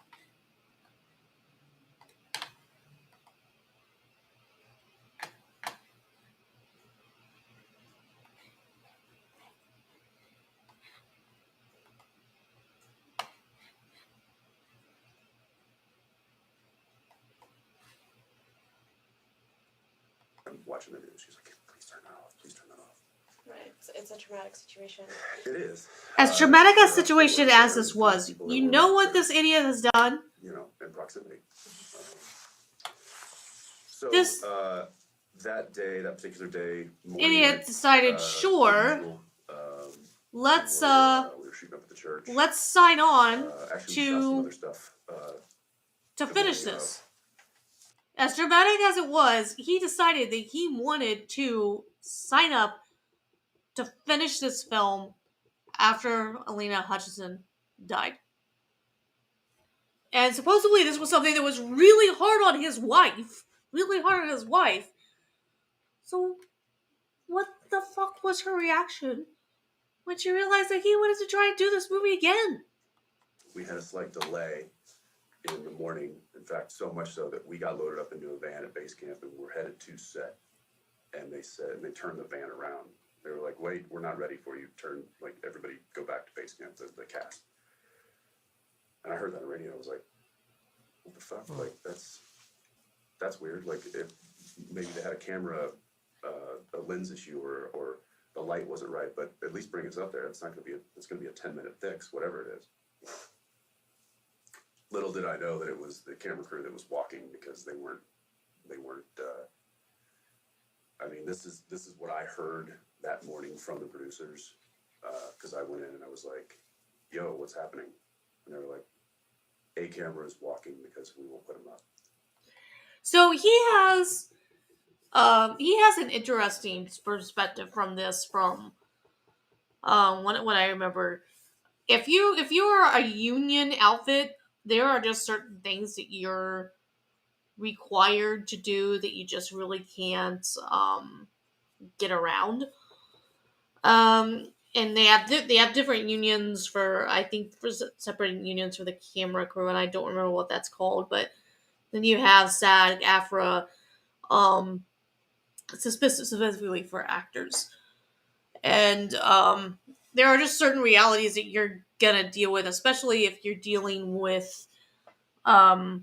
I'm watching the news. She's like, please turn that off. Please turn that off. Right. It's a traumatic situation. It is. As traumatic a situation as this was, you know what this idiot has done? You know, in proximity. So, This that day, that particular day, idiot decided, sure, let's we were shooting up at the church. let's sign on Actually, we shot some other stuff. to finish this. As dramatic as it was, he decided that he wanted to sign up to finish this film after Alina Hutchinson died. And supposedly this was something that was really hard on his wife. Really hard on his wife. So, what the fuck was her reaction when she realized that he wanted to try and do this movie again? We had a slight delay in the morning. In fact, so much so that we got loaded up into a van at base camp and we're headed to set. And they turned the van around. They were like, wait, we're not ready for you. Everybody go back to base camp, the cast. And I heard that on the radio. I was like, what the fuck? Like, that's weird. Like, if maybe they had a camera, a lens issue or the light wasn't right, but at least bring us up there. It's going to be a 10-minute fix, whatever it is. Little did I know that it was the camera crew that was walking because they weren't, I mean, this is what I heard that morning from the producers. Cause I went in and I was like, yo, what's happening? And they were like, a camera is walking because we will put him up. So he has an interesting perspective from this. From what I remember, if you are a union outfit, there are just certain things that you're required to do that you just really can't get around. And they have different unions for, I think, for separate unions for the camera crew, and I don't remember what that's called. But then you have SAG, AFRA, specifically for actors, and there are just certain realities that you're gonna deal with, especially if you're dealing with a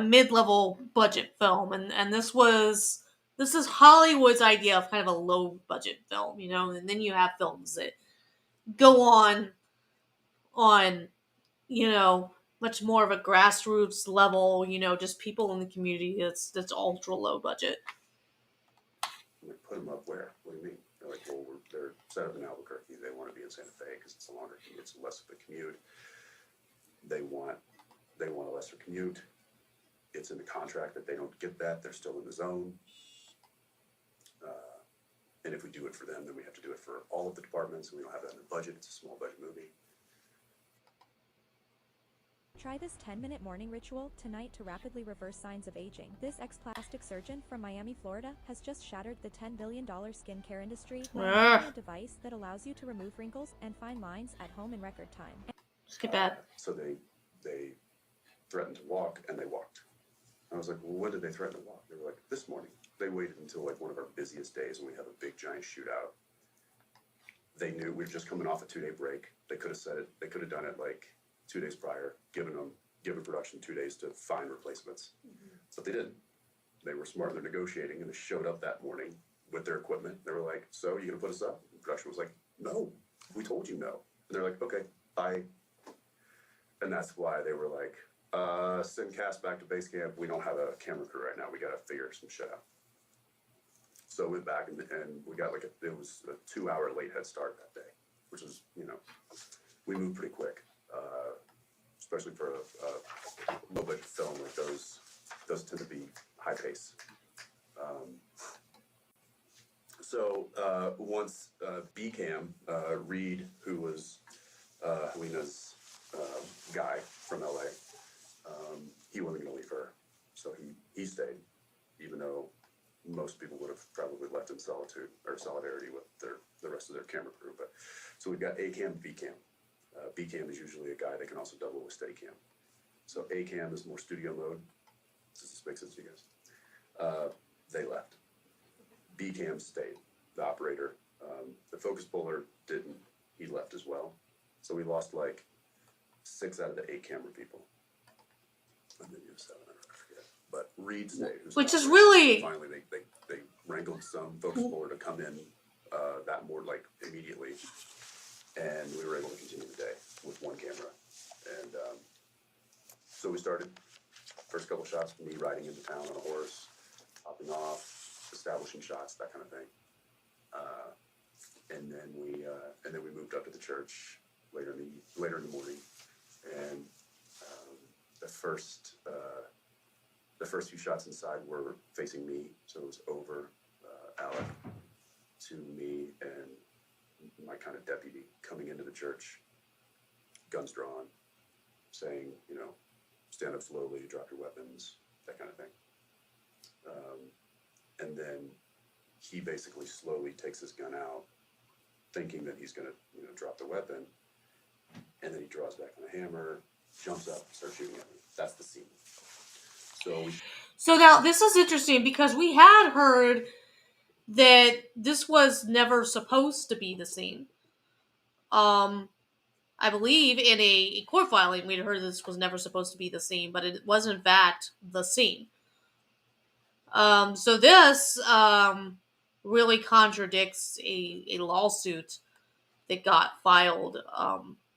mid-level budget film, and this is Hollywood's idea of kind of a low budget film, and then you have films that go on much more of a grassroots level, just people in the community that's ultra low budget. I'm like, put them up where? What do you mean? They're like, well, they're set up in Albuquerque. They want to be in Santa Fe because it's a longer commute. It's less of a commute. They want a lesser commute. it's in the contract that they don't get that. They're still in the zone. And if we do it for them, then we have to do it for all of the departments. And we don't have that in the budget. It's a small budget movie. Try this 10-minute morning ritual tonight to rapidly reverse signs of aging. This ex-plastic surgeon from Miami, Florida, has just shattered the $10 billion skincare industry by inventing a device that allows you to remove wrinkles and fine lines at home in record time. Skip that. So they threatened to walk, and they walked. I was like, well, when did they threaten to walk? They were like, this morning. They waited until like one of our busiest days when we have a big giant shootout. They knew we were just coming off a 2-day break. They could have said it. They could have done it like 2 days prior, given production 2 days to find replacements. But they didn't. They were smart. They're negotiating, and they showed up that morning with their equipment. They were like, so you gonna put us up? And production was like, no, we told you no. And they're like, okay, bye. And that's why they were like, send cast back to base camp. We don't have a camera crew right now. We gotta figure some shit out. So we went back and we got like it was a 2-hour late head start that day, which was, we moved pretty quick, especially for a low budget film like those tend to be high pace. So once BCAM, Reed, who was Helena's guy from LA, he wasn't going to leave her, so he stayed, even though most people would have probably left in solitude or solidarity with the rest of their camera crew. But so we've got A-cam, B-cam. B-cam is usually a guy that can also double with Steadicam. So A-cam is more studio mode. Does this make sense to you guys? They left. B-cam stayed. The operator, the focus puller didn't. He left as well. So we lost like 6 out of the 8 camera people. And then you have 7, I forget. But Reed stayed. Which is really... Finally, they wrangled some focus puller to come in that more like immediately. And we were able to continue the day with 1 camera. And so we started. First couple shots, me riding into town on a horse, hopping off, establishing shots, that kind of thing. And then we moved up to the church later in the morning. And the first few shots inside were facing me, so it was over Alec to me and my kind of deputy coming into the church, guns drawn, saying, stand up slowly, drop your weapons, that kind of thing. And then he basically slowly takes his gun out, thinking that he's going to, drop the weapon. And then he draws back on a hammer, jumps up, starts shooting at me. That's the scene. So now this is interesting because we had heard that this was never supposed to be the scene. I believe in a court filing we'd heard this was never supposed to be the scene, but it was in fact the scene. So this really contradicts a lawsuit that got filed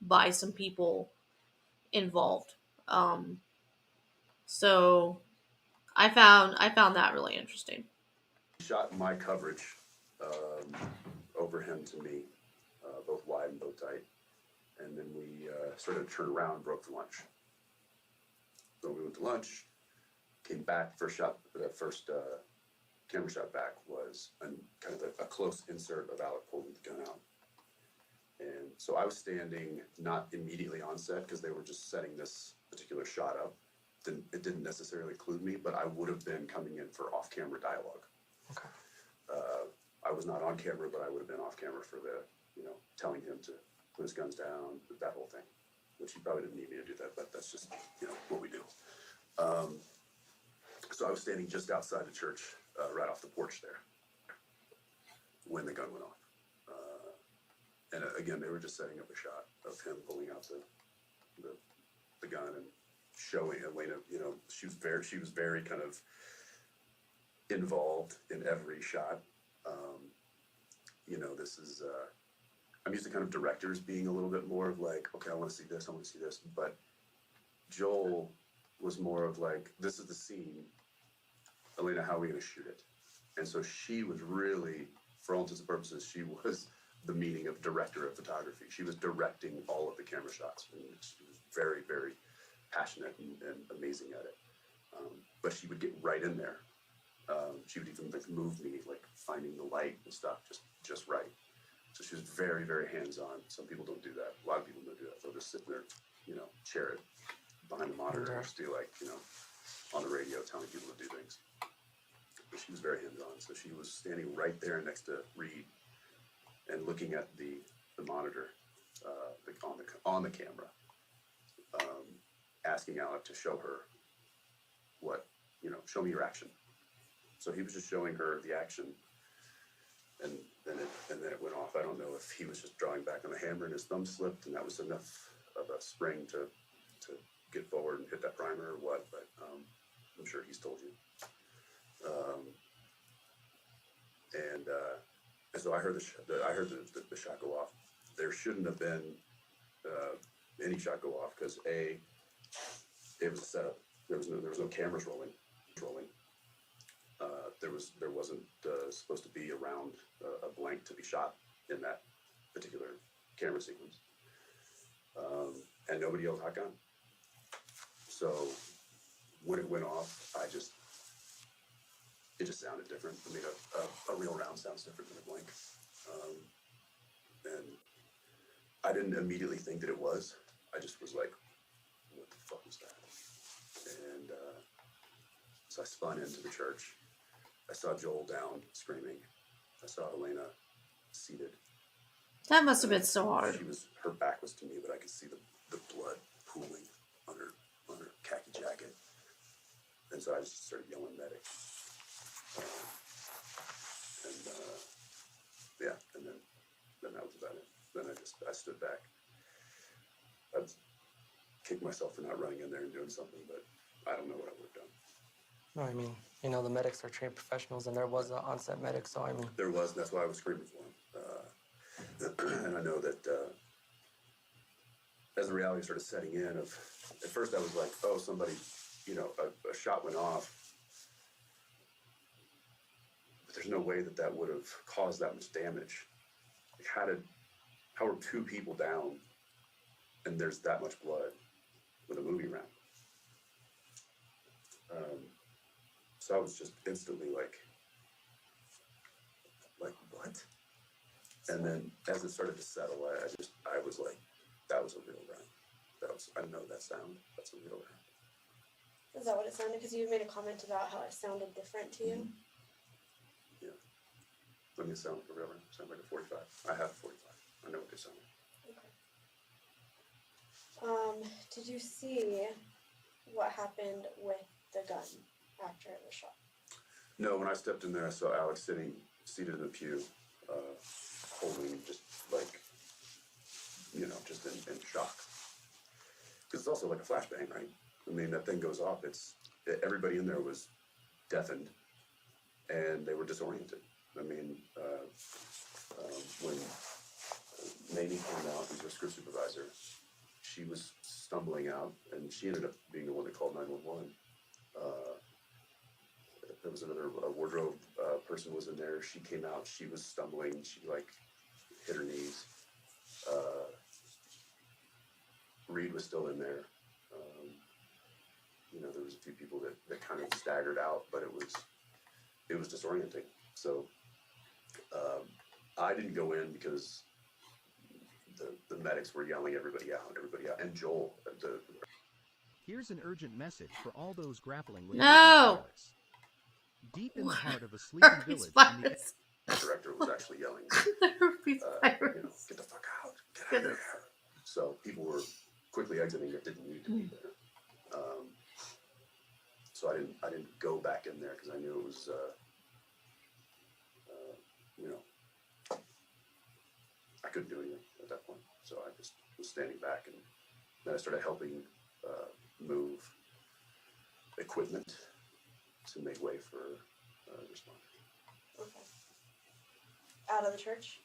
by some people involved. So I found that really interesting. Shot my coverage over him to me, both wide and both tight. And then we sort of turned around and broke for lunch. So we went to lunch, came back, the first camera shot back was kind of a close insert of Alec pulling the gun out. And so I was standing not immediately on set because they were just setting this particular shot up. It didn't necessarily include me, but I would have been coming in for off-camera dialogue. Okay. I was not on camera, but I would have been off camera for the, telling him to put his guns down, that whole thing. Which he probably didn't need me to do that, but that's just, what we do. So I was standing just outside the church, right off the porch there, when the gun went off. And again, they were just setting up a shot of him pulling out the gun and showing Helena, she was very kind of involved in every shot. This is, I'm used to kind of directors being a little bit more of like, okay, I want to see this, but Joel was more of like, this is the scene, Helena, how are we going to shoot it? And so she was really, for all intents and purposes, she was the meaning of director of photography. She was directing all of the camera shots, and she was very, very passionate and amazing at it. But she would get right in there. She would even like move me, like finding the light and stuff just right. So she was very, very hands-on. Some people don't do that. A lot of people don't do that. They'll just sit there, chair it behind the monitor and just do like, on the radio telling people to do things. But she was very hands-on. So she was standing right there next to Reed and looking at the monitor on the camera, asking Alec to show her show me your action. So he was just showing her the action, and then it went off. I don't know if he was just drawing back on the hammer and his thumb slipped, and that was enough of a spring to get forward and hit that primer or what. But I'm sure he's told you. And so I heard the shot go off. There shouldn't have been any shot go off because it was a setup. There was no cameras rolling. There wasn't supposed to be around a blank to be shot in that particular camera sequence, and nobody yelled hot gun. So when it went off, it just sounded different. I mean, a real round sounds different than a blank, and I didn't immediately think that it was. I just was like, "What the fuck was that?" And so I spun into the church. I saw Joel down screaming. I saw Elena seated. That must have been so hard. Her back was to me, but I could see the blood pooling on her khaki jacket. And so I just started yelling medic. And then that was about it. Then I stood back. I'd kick myself for not running in there and doing something, but I don't know what I would have done. No, I mean, the medics are trained professionals, and there was an on-set medic, so I mean... There was, and that's why I was screaming for him. And I know that as the reality started setting in at first I was like, oh, somebody, a shot went off. But there's no way that would have caused that much damage. Like, how are two people down and there's that much blood with a movie round? So I was just instantly like, what? And then as it started to settle, I was like, that was a real round. I know that sound. That's a real round. Is that what it sounded? Because you made a comment about how it sounded different to you. Yeah. I mean, it sounded like a real round. It sounded like a 45. I have a 45. I know what they sound like. Okay. Did you see what happened with the gun after it was shot? No, when I stepped in there, I saw Alex seated in the pew, holding just like, just in shock. Because it's also like a flashbang, right? I mean, that thing goes off. Everybody in there was deafened, and they were disoriented. I mean, when Mamie came out, who's our script supervisor, she was stumbling out, and she ended up being the one that called 911. There was another wardrobe person was in there. She came out. She was stumbling. She hit her knees. Reed was still in there. There was a few people that kind of staggered out, but it was disorienting. So I didn't go in because the medics were yelling everybody out, and Joel. Here's an urgent message for all those grappling with No. virus. Deep in the heart of a sleeping village, The director was actually yelling, get the fuck out, get out of there. So people were quickly exiting that didn't need to be there. So I didn't go back in there because I knew it was, I couldn't do anything at that point. So I just was standing back, and then I started helping move equipment to make way for response. Okay. Out of the church?